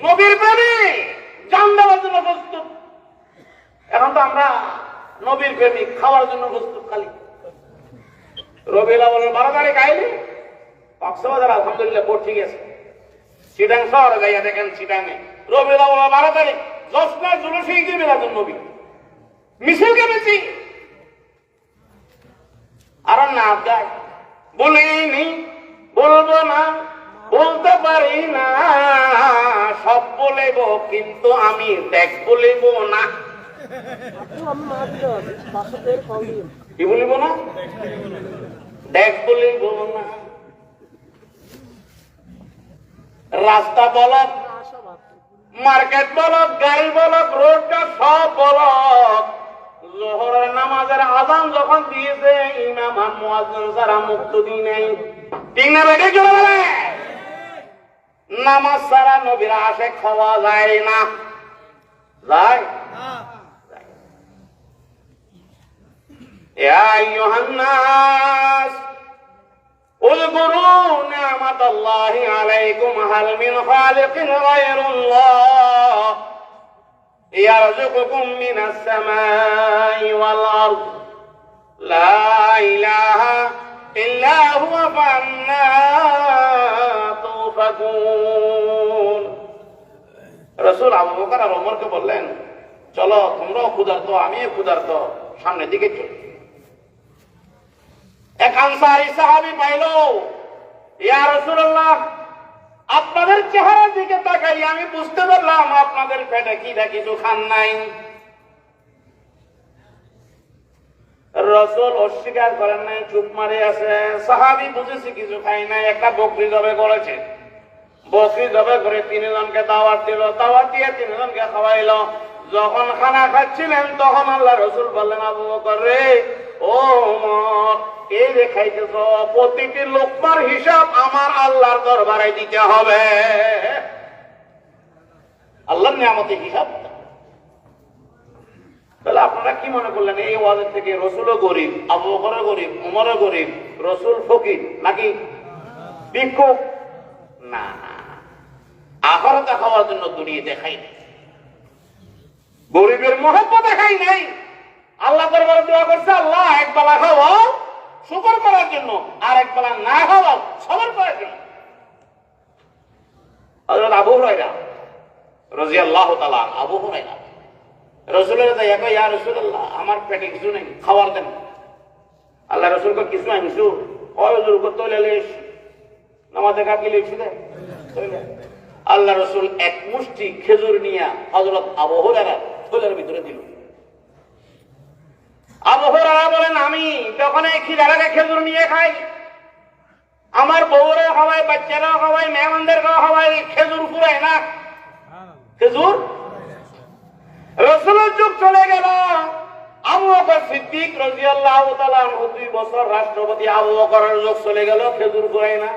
নবীর প্রেমিক, জান দেওয়ার জন্য প্রস্তুত। এখন তো আমরা নবীর প্রেমিক, খাওয়ার জন্য প্রস্তুত খালি। রবিউল আউয়ালের 12 তারিখ আইলে কক্সবাজার আলহামদুলিল্লাহ ভোট ঠিক আছে। চিটাং শহরে যাইয়া দেখেন, চিটাঙে রবিউল আউয়ালের 12 তারিখ জোছনা জুলুসে ঈদ মিলাদুন নবী মিছিল কেমেছি। আর না গায়, বলিনি, বলবো না, বলতে পারি না, সব বলিব কিন্তু আমি দেখ বলিব না। কি বলিব না? দেখ বলিব না। রাস্তা বলক, মার্কেট বলক, গাড়ি বলক, রোডটা সব বলক, জোহরের নামাজের আযান যখন দিয়েছে ইমাম আর মুয়াজ্জিন ছাড়া মুক্তি নেই। ঠিক না বেটে? চলে বলে নামাজ ছাড়া নবীর আশিক খাওয়া যায় না। যায়? ইয়া আইয়ুহান নাস উযকুরু নি'মাতাল্লাহি আলাইকুম হাল মিন খালিকিন গায়রুল্লাহ ইয়ারযুকুকুম মিনাস সামাই ওয়াল আরদ লা ইলাহা ইল্লা হুয়া ফান্না তুফাকুন। রাসূল আবু বকর আর ওমরকে বললেন, চলো তোমরাও ক্ষুধার্ত, আমিও ক্ষুধার্ত, সামনের দিকে চলো। এক আনসারী সাহাবী পাইল, ইয়া রাসূলুল্লাহ আপনাদের চেহারার দিকে তাকাই আমি বুঝতে পারলাম আপনাদের পেটে কি কিছু খান নাই। রাসূল অস্বীকার করেন নাই, চুপ মারে আছে। সাহাবী বুঝেছে কিছু খাই নাই, একটা বকরি জবে করেছে। বকরি জবে করে 3 জনকে দাওয়াত দিল, দাওয়াত দিয়ে 3 জনকে খাওয়াইলো। যখন খানা খাচ্ছিলেন তখন আল্লাহ রাসূল বললেন, আবু বকর রে, ও ওমর, এই যে খাইতেছ, প্রতিটি লোকমার হিসাব আমার আল্লাহর দরবারে দিতে হবে। আল্লাহর নিয়ামতের হিসাব। তাহলে আপনারা কি মনে করলেন এই ওয়াজের থেকে রাসূলও গরিব, আবু বকরও গরিব, ওমরও গরিব, রাসূল ফকির নাকি ভিক্ষুক? না, আখিরাতে খাওয়ার জন্য দুনিয়াতে খাই নাই, গরিবের মহব্বত দেখাই নাই। আল্লাহ দরবারে দোয়া করছে, আল্লাহ এক বেলা খাওয়াও শুকর করার জন্য, আর এক বেলা না খাওয়াও সবর করার জন্য। হযরত আবু হুরায়রা রাদিয়াল্লাহু তাআলা, আবু হুরায়রা রাসূলের দাইয়া কয়, ইয়া রাসূলুল্লাহ, আমার পেটে কিছু নেই, খাবার দেন। আল্লাহ রাসূল কয়, কিছু নাই কিছু? ওই হুজুর কত লেলেশ নামাজে কাকি লিখছি দে। আল্লাহ রাসূল এক মুষ্টি খেজুর নিয়ে হযরত আবু হুরায়রা থলের ভিতরে দিল। আবু হুরায়রা বলেন, আমি যখন এই খিদা লাগে খেজুর নিয়ে খাই, আমার বউরে খাওয়াই, বাচ্চারা খাওয়াই, মেহমানদের খাওয়াই, খেজুর ফুরায় না। খেজুর রাসূলের যুগ চলে গেল, আবু বকর সিদ্দিক রাদিয়াল্লাহু তাআলা আনহু 2 বছর রাষ্ট্রপতি, আবু বকরের যুগ চলে গেল, খেজুর ফুরায় না।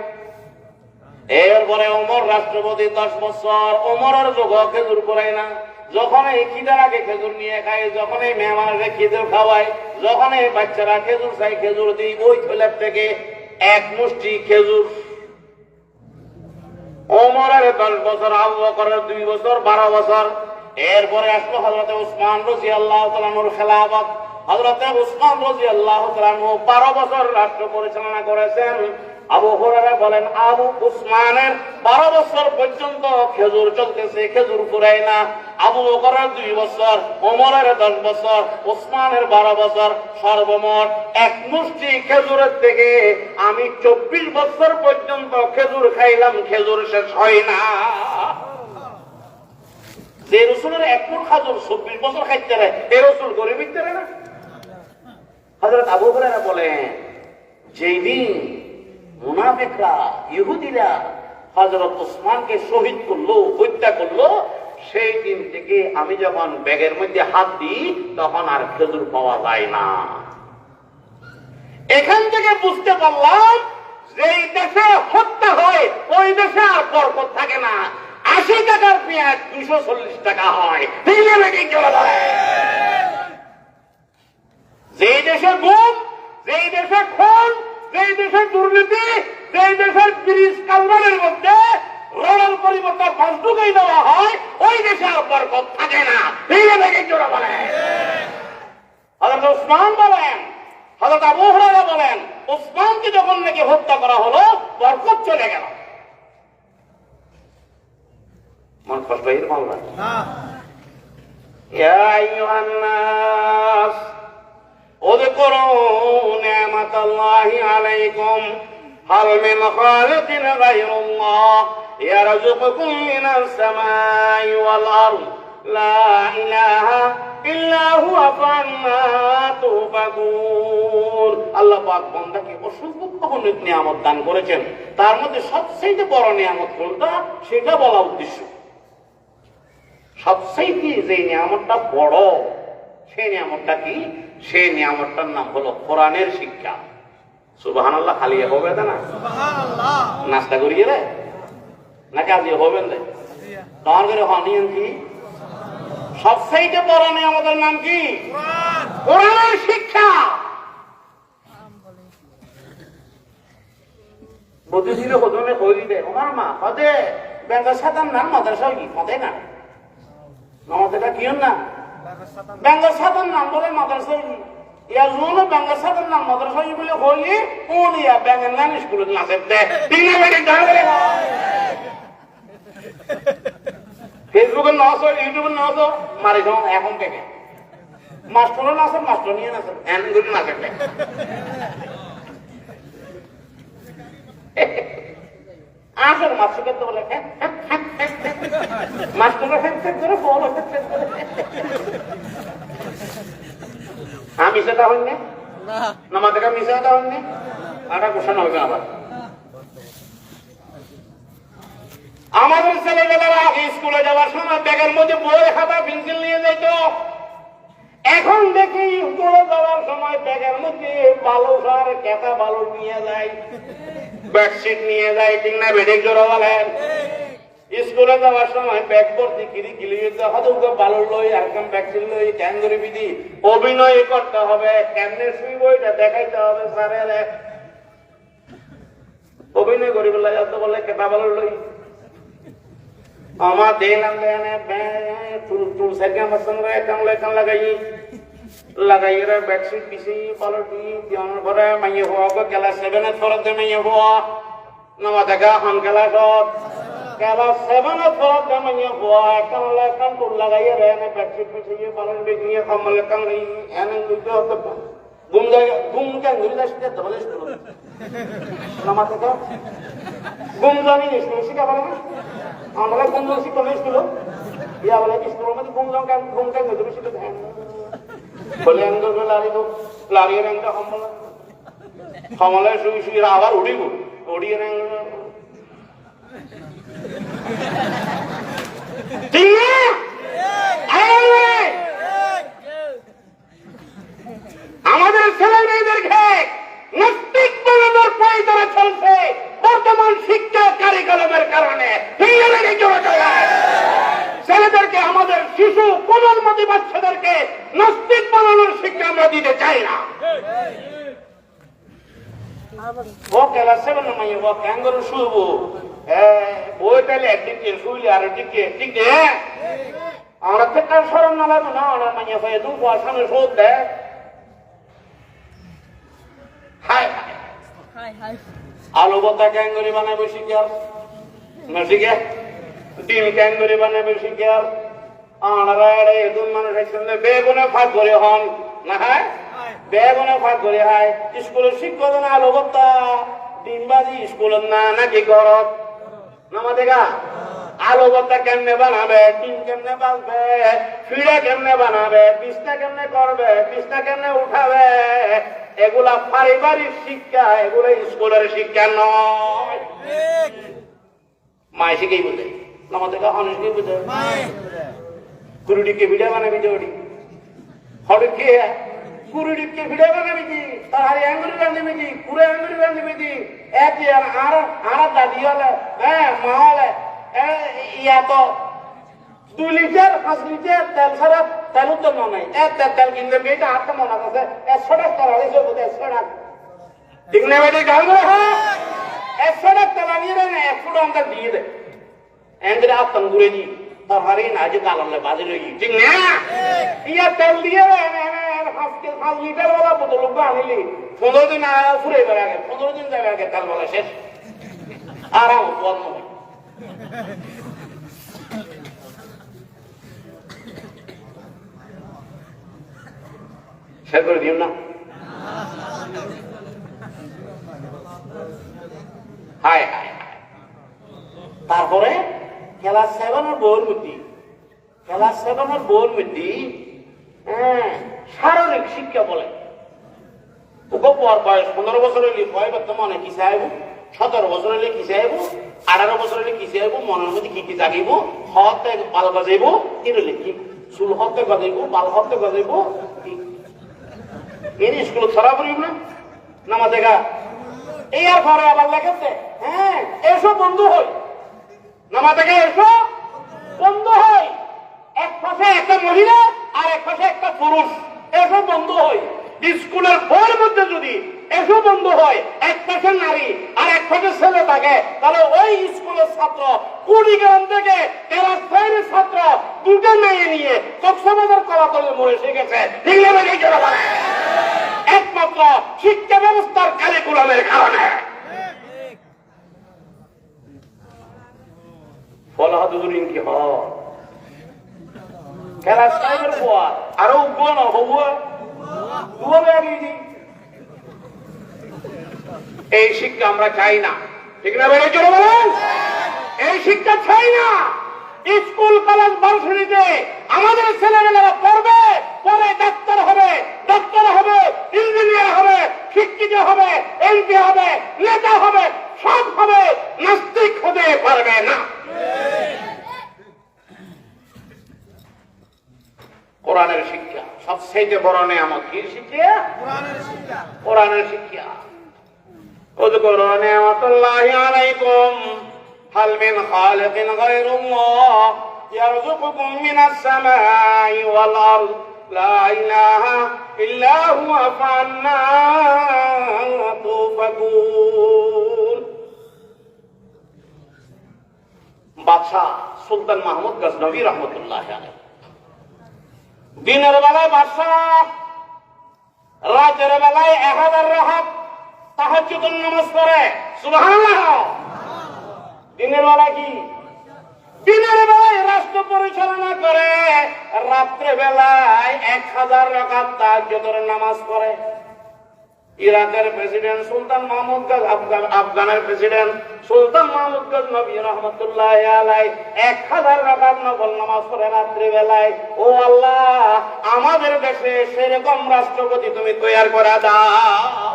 এরপরে ওমর রাষ্ট্রপতি 10 বছর, ওমরের যুগ খেজুর ফুরায় না। যখন এই খিদার আগে খেজুর নিয়ে খাই, যখন এই মেহমানরা খেজুর খাওয়াই, যখন এই বাচ্চারা খেজুর চাই, খেজুর দিই, ওই থলের থেকে এক মুষ্টি খেজুর। ওমরের 10 বছর, আবু বকরের 2 বছর, 12 বছর। এরপরে আসলো হযরত উসমান রাদিয়াল্লাহু তাআলা আনহুর খেলাফত। হযরত উসমান রাদিয়াল্লাহু তাআলা আনহু 12 বছর রাষ্ট্র পরিচালনা করেছেন। আবু হুরায়রা বলেন, আবু উসমানের 12 বছর পর্যন্ত খেজুর চলতেছে, খেজুর ফুরায় না। আবু বকরের 2 বছর, ওমরের 10 বছর, উসমানের 12 বছর, সর্বমোট এক মুষ্টি খেজুরের থেকে আমি 24 বছর পর্যন্ত খেজুর খাইলাম, খেজুর শেষ হয় না। যে রাসূলের এক মুঠ খেজুর 24 বছর খাইতে রে, এই রাসূল গরিব হইতে রে না? হযরত আবু হুরায়রা বলেন, যেই দিন মুনাফিকরা, ইহুদিরা হযরত ওসমানকে শহীদ করলো, হত্যা করলো, সেই দিন থেকে আমি যখন ব্যাগের মধ্যে হাত দিই তখন আর খেজুর পাওয়া যায় না। এখান থেকে বুঝতে পারলাম যেই দেশে হত্যা হয় ওই দেশে আর বরকত থাকে না। 80 টাকার পেঁয়াজ 240 টাকা হয়। যেই দেশে গুম, যেই দেশে খুন, যেই দেশের দুর্নীতি, যেই দেশের ব্রিজ কালভারের মধ্যে রোডের পরিবর্তে বাসডুকাই দেওয়া হয়, ওই দেশে আর বরকত থাকে না। হযরত ওসমান বলেন, হযরত আবু হুরায়রা বলেন, ওসমানকে যখন নাকি হত্যা করা হলো, বরকত চলে গেল। মন কষ্ট হয়ে বলবা না। ইয়া আইয়ুহান নাস اذكروا نعمة الله عليكم هل من خالق غير الله يرزقكم من السماء والأرض لا إله إلا هو فأنا تؤفكون। আল্লাহ পাক বান্দাকে অসংখ্য অনেক নিয়ামত দান করেছেন, তার মধ্যে সবচেয়ে বড় নিয়ামত কোনটা সেটা বলা উদ্দেশ্য। সবচেয়ে যে নিয়ামতটা বড়, সেই নিয়ামতটা কি? সেই নিয়ামতটার নাম হলো কোরআনের শিক্ষা। সুবহানাল্লাহ। খালি হবে না? সুবহানাল্লাহ। নাস্তা করিয়ে রে নাকি আজ হবেন রে? তোমার করে হনিয়ন কি? সবচেয়ে বড় নিয়ামতের নাম কি? কোরআনের শিক্ষা। বুদ্ধিজীবী হজমে কই দে আমার মা কদে বেঙ্গল সাতার নাম মাদ্রাসা কি কদে না নমাজটা কি না বেঙ্গল সাতার নাম বলে মাদ্রাসা ইয়ার জন্য বেঙ্গল সাতার নাম মাদ্রাসা বলে হইলে কোন ইয়া বেঙ্গল নাম স্কুলে নাচে দে তিন মিনিট ধরে ফেসবুকে নাচো ইউটিউবে নাচো মারি দাও এখন থেকে মাস্টারও নাচে মাস্টার নিয়ে নাচে এন গুলো নাচে আসল মাস্টার করতে বলে মাস্টাররা করে বল আমি সেটা হই না নামা দেখা মিশে দেওয়াননি আটা ঘোষণা হবে আবার আমাদের ছেলেবেলারা আগে স্কুলে যাওয়ার সময় ব্যাগের মধ্যে বই খাতা পেন্সিল নিয়ে যেত এখন দেখি স্কুলে যাওয়ার সময় ব্যাগের মধ্যে বালু সার কেঁচা বালু নিয়ে যায় বেডশিট নিয়ে যায় ঠিক না বেডেক জোড়া বলেন স্কুলে যাওয়ার সময় ব্যাগ ভর্তি কিরি কিলি হয়তো বালু লই আর কেমন বেডশিট লই ক্যান করে বিধি অভিনয় করতে হবে কেমনে শুইব এটা দেখাইতে হবে স্যারের অভিনয় করি বলে যাতে বলে কেঁচা বালু লই আমার দেখলাম চুল সাইকে আমার সঙ্গে একান লাগাই বেডশিট পিছি পালটি পরে মাইয়ে হওয়া ক্লাস 7 ফরতে মাইয়ে হওয়া নামা দেখা হন ক্লাস 7 ফরতে মাইয়ে হওয়া একান চুল লাগাই রে বেডশিট পিছি পালন বেজিয়ে কমল একান এনে লইতে হতো ঘুম কেন ঘুরে যাচ্ছে ধরে নামা দেখা ঘুম জানি স্কুল শিখা পারে না আমরা গুমজন শিক্ষা স্কুল ইয়া বলে স্কুলের মধ্যে ঘুম কেন ধরে শিখে দেন বলে আনন্দ লারিয়ে র্যাংটা কমলা শুই শুই আবার উড়িব উড়িয়ে র্যাং আমাদের ছেলে মেয়েদের ঘের নাস্তিক বানানোর পয় তারা চলছে বর্তমান শিক্ষা কারিকুলামের কারণে ছেলেদেরকে আমাদের শিশু কোমল মতি বাচ্চাদেরকে নাস্তিক বানানোর শিক্ষা আমরা দিতে চাই না ও ক্লাস 7 মাইয়ে ও ক্যাঙ্গারু শুইব বইটালে একদিকে শুইলে আর একদিকে ঠিক হ্যাঁ আমরা থেকে সরম না লাগবে না আমরা মাইয়ে হয়ে দু সামনে শোধ দেয় আলু বতা ক্যাঙ্গুরি বানাবে শিখার না শিখে ডিম ক্যাঙ্গুরি বানাবে শিখার আনারা এদুন মানুষ একসঙ্গে বেগুনে ফাঁক করে হন না হয় বেগুনে ফাঁক করে হয় স্কুলের শিক্ষক না আলু বতা ডিমবাজি স্কুলের না নাকি ঘরত নামা দেখা আলু বতা কেমনে বানাবে ডিম কেমনে বাঁচবে ফিরে কেমনে বানাবে বিছনা কেমনে করবে বিছনা কেমনে উঠাবে এগুলা পারিবারিক শিক্ষা এগুলো স্কুলের শিক্ষা নয় মায় শিখেই বুঝে আমাদের অনেকই বুঝে কুরুডিকে ভিডিও বানাবি ওটি হঠাৎ কুরুডিকে ভিডিও বানাবি তার হারি আঙ্গুরি রান্ধবি কুড়ে আঙ্গুরি রান্ধবি এক আর দাদি হলে হ্যাঁ মা হলে ইয়া তো 2 লিটার 5 লিটার তেল ছাড়া তেল তো নাই তেল কিনতে বেটা হাতে মনে আছে 100 টাকা তেল হয়েছে বোধ 100 টাকা ঠিক না বেটি গাল 100 টাকা তেল নিয়ে রে 100 টাকা দিয়ে দে এন্দ্রে আতন ঘুরে দি তার হারি না যে কালালে বাজে রই ঠিক না ইয়া তেল দিয়ে রে 5 লিটার वाला বোতল আনিলি 15 দিন ফুরে বের আগে 15 দিন যাবে আগে তেল বলা শেষ আরাম বন্ধ শেয়ার করে দিও না হায় হায় তারপরে ক্লাস 7 এর বউর মধ্যে শারীরিক শিক্ষা বলে ওকে পর বয়স 15 বছর হইলে ভয় বর্তমানে কি চাইব 17 বছর হইলে কি চাইব 18 বছর হইলে কি চাইব মনের মধ্যে কি জাগিব হতে বাল বাজাইব কি হইলে কি চুল হতে বাজাইব বাল হতে বাজাইব এর স্কুল ছড়া পড়িব না নামা দেখা এই আর ঘরে আবার লেখাতে হ্যাঁ এসব বন্ধু হই নামা থেকে এসো বন্ধু হয় এক পাশে একটা মহিলা আর এক পাশে একটা পুরুষ এসব বন্ধু হয় স্কুলের বইয়ের মধ্যে যদি এসব বন্ধু হয় এক পাশে নারী আর এক পাশে ছেলে থাকে তাহলে ওই স্কুলের ছাত্র কুড়িগ্রাম থেকে ক্লাস 5 এর ছাত্র দুটো মেয়ে নিয়ে কক্সবাজার কলাতলে মরে শিখেছে একমাত্র শিক্ষা ব্যবস্থার কারিকুলামের কারণে ফলাহাদুরিন কি হয় ক্লাস 5 এর পর আরো উগ্র না হবো এই শিক্ষা আমরা চাই না ঠিক না বলে চলে বলেন এই শিক্ষা চাই না স্কুল কলেজ ভার্সিটিতে আমাদের ছেলেমেয়েরা পড়বে, পরে ডাক্তার হবে, ইঞ্জিনিয়ার হবে, শিক্ষিত হবে, এমপি হবে, নেতা হবে, সব হবে, নাস্তিক হতে পারবে না। কোরআনের শিক্ষা সবচেয়ে বড় নিয়ামত। কি শিক্ষা? কোরআনের শিক্ষা। اذكروا نعمة الله عليكم هل من خالق غير الله يرزقكم من السماء والأرض لا إله إلا هو فأنا توفكون। বাদশাহ সুলতান মাহমুদ গজনবী রহমতুল্লাহ আলাইহি দিনের বেলায় বাদশাহ, রাতের বেলায় 1000 রাকাত তাহাজ্জুদের নামাজ পড়ে। সুবহানাল্লাহ। দিনের বেলা কি? দিনের বেলায় রাষ্ট্র পরিচালনা করে, রাত্রে বেলায় 1000 রাকাত তাহাজ্জুদের নামাজ পড়ে। ইরাকের প্রেসিডেন্ট সুলতান মাহমুদ আফগানের প্রেসিডেন্ট সুলতান মাহমুদ গজনবী রহমতুল্লাহ আলাইহি 1000 রাকাত নফল নামাজ পড়ে রাত্রি বেলায়। ও আল্লাহ, আমাদের দেশে সেরকম রাষ্ট্রপতি তুমি তৈরি করে দাও।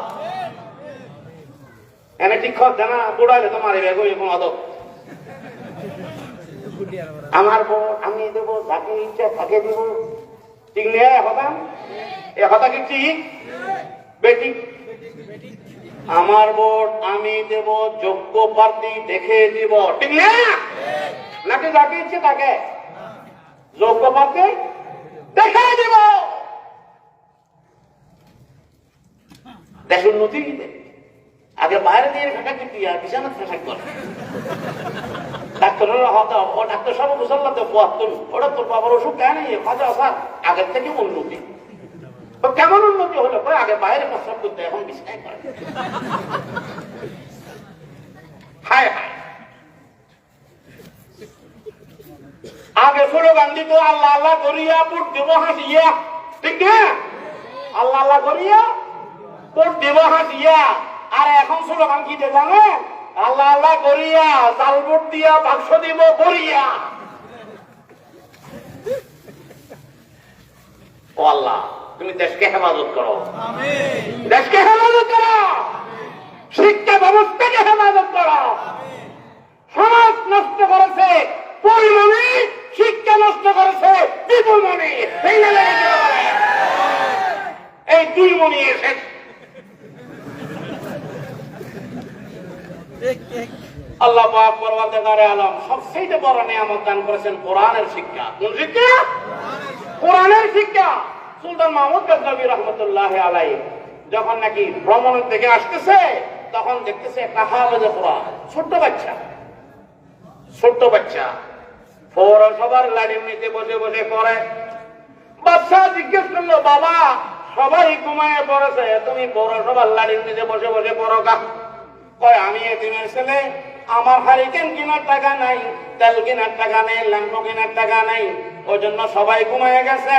এনে ঠিক কথা না, বুড়াইলে তো মারি বেগো এরকম আদব। আমার ভোট আমি দেব, যাকে ইচ্ছা তাকে দিব, ঠিক নেই? এ কথা কি ঠিক? বেটি, আমার ভোট আমি দেব, যোগ্য প্রার্থী দেখে দিব, ঠিক না? নাকি যাকে ইচ্ছে তাকে যোগ্য প্রার্থী দেখে দিব। দেশ উন্নতি আগে বাইরে দিয়ে ফেঁকা কি আর বিছানা ফেঁকা করে ডাক্তারের হতে ও ডাক্তার সব মুসল্লাতে ৭৫ ওটা তোর বাবার ওষুধ দেয় নাই, খাজা আসার আগের থেকে উন্নতি। কেমন উন্নতি হলো? আগে বাইরে প্রস্রাব করতে, এখন বিছানায় করে। হায় হায়, আগে স্লোগান দিত আল্লাহ আল্লাহ করিয়া ভোট দেব হাসিয়া, ঠিক না? আল্লাহ আল্লাহ করিয়া ভোট দেব হাসিয়া। আর এখন স্লোগান কি জানো? আল্লাহ আল্লাহ করিয়া জাল ভোট দিয়া বাক্স দিব করিয়া। ও আল্লাহ, তুমি দেশকে হেফাজত করো, দেশকে হেফাজত করো, শিক্ষা ব্যবস্থাকে হেফাজত করো। সমাজ নষ্ট করেছে পরিমাণে, শিক্ষা নষ্ট করেছে বিপুল মনে। এই 2 মনি এসে আল্লাহ পাক পরওয়ারদিগারে আলম সবচেয়ে বড় নিয়ামত দান করেছেন কোরআনের শিক্ষা। কোন শিক্ষা? কোরআনের শিক্ষা। সুলতান মাহমুদ গজনবী রহমতুল্লাহ আলাইহি যখন নাকি ভ্রমণ থেকে আসতেছে, তখন দেখতেছে একটা হাফেজে কোরআন ছোট্ট বাচ্চা পৌরসভার লাড়ির নিচে বসে বসে পড়ে। বাদশাহ জিজ্ঞেস করলো, বাবা সবাই ঘুমায় পড়েছে, তুমি পৌরসভার লাড়ির নিচে বসে বসে পড়ো কা? কয়, আমি এতিমের ছেলে, আমার হারিকেন কেনার টাকা নাই, তেল কেনার টাকা নেই, ল্যাম্প কেনার টাকা নেই, ওই জন্য সবাই ঘুমিয়ে গেছে,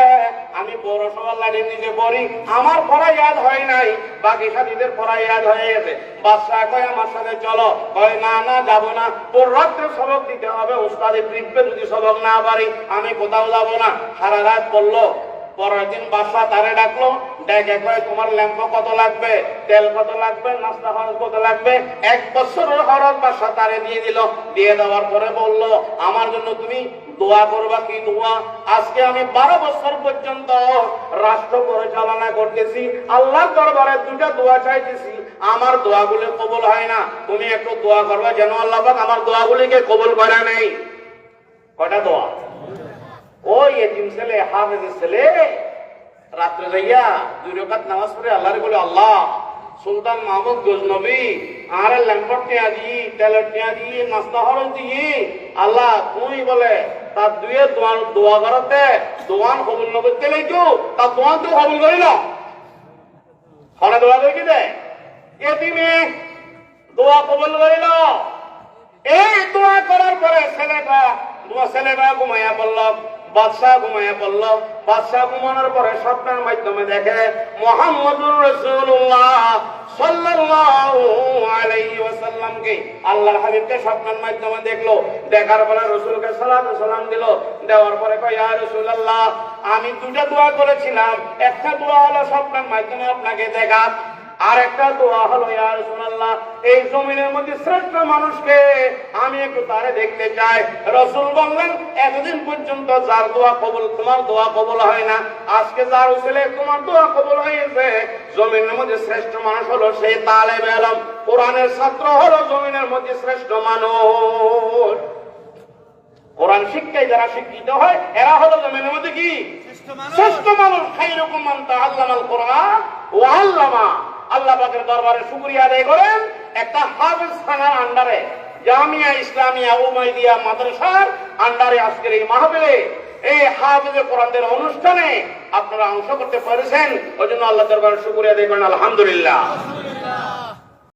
আমি পৌরসভার লাড়ির নিচে পড়ি, আমার পড়া ইয়াদ হয় নাই, বাকি সাথীদের পড়া ইয়াদ হয়ে গেছে। বাদশাহ কয়, আমার সাথে চলো। কয়, না না, যাবো না, তোর রাত্রে সবক দিতে হবে, উস্তাদে পিটবে যদি সবক না পারি, আমি কোথাও যাবো না। সারা রাত পড়লো। পরের দিন বাদশাহ তারে ডাকলো, ডেকে কয়, তোমার ল্যাম্প কত লাগবে, তেল কত লাগবে, নাস্তা খরচ কত লাগবে? 1 বছরের খরচ বাদশাহ তারে দিয়ে দিল। দিয়ে দেওয়ার পরে বললো, আমার জন্য তুমি দোয়া করবা। কি দোয়া? আজকে আমি 12 বছর পর্যন্ত রাষ্ট্র পরিচালনা করতেছি, আল্লাহর দরবারে 2টা দোয়া চাইতেছি, আমার দোয়াগুলি কবুল হয় না, তুমি একটু দোয়া করবা যেন আল্লাহ পাক আমার দোয়াগুলিকে কবুল করে নেই। কয়টা দোয়া? ওই এতিম ছেলে, হাফেজের ছেলে রাত্রে যাইয়া 2 রাকাত নামাজ পড়ে আল্লাহরে বলে, আল্লাহ সুলতান মাহমুদ গজনবী আর ল্যাম্পট টিয়া দিই, তেলের টিয়া দিই, নাস্তা খরচ দিই, আল্লাহ তুমি বলে তার 2 দোয়া করতে দোয়ান কবুল ন করতে লাইতো, তার দোয়ান তো কবুল করিল। হরে দোয়া করে কি দেয়? এতিমে দোয়া কবুল করিল। এই দোয়া করার পরে ছেলেটা ঘুমাইয়া পড়ল। বাদশাহ ঘুমাইয়া পড়ল। বাদশাহ ঘুমানোর পরে স্বপ্নের মাধ্যমে দেখে মুহাম্মদুর রাসূলুল্লাহ সাল্লাল্লাহু আলাইহি ওয়াসাল্লামকে, আল্লাহর হাবিবকে স্বপ্নের মাধ্যমে দেখলো। দেখার পরে রাসূলকে সালাত ও সালাম দিল। দেওয়ার পরে কয়, ইয়া রাসূলুল্লাহ, আমি দুটা দোয়া করেছিলাম। একটা দোয়া হলো স্বপ্নের মাধ্যমে আপনাকে দেখা, আর একটা দোয়া হলো ইয়া রাসূলুল্লাহ, এই জমিনের মধ্যে শ্রেষ্ঠ মানুষকে আমি একটু তারে দেখতে চাই। রাসূল বললেন, এতদিন পর্যন্ত যার দোয়া কবুল, তোমার দোয়া কবুল হয় না, আজকে যার উসিলে তোমার দোয়া কবুল হয়েছে। জমিনের মধ্যে শ্রেষ্ঠ মানুষ হলো সেই তালেবে ইলম, কোরআনের ছাত্র হলো জমিনের মধ্যে শ্রেষ্ঠ মানুষ। কোরআন শিক্ষায় যারা শিক্ষিত হয় এরা হলো জমিনের মধ্যে কি শ্রেষ্ঠ মানুষ। খায়রুকুম মান তাআল্লামাল কোরআন ওয়া আল্লামা। আল্লাহ পাকের দরবারে শুকরিয়া আদায় করেন, একটা হাফেজ খানার আন্ডারে, জামিয়া ইসলামিয়া উমাইদিয়া মাদ্রাসার আন্ডারে আজকের এই মাহফিলে, এই হাফেজে কোরআনদের অনুষ্ঠানে আপনারা অংশ করতে পেরেছেন। ওই জন্য আল্লাহ দরবারে শুকরিয়া আদায় করেন, আলহামদুলিল্লাহ।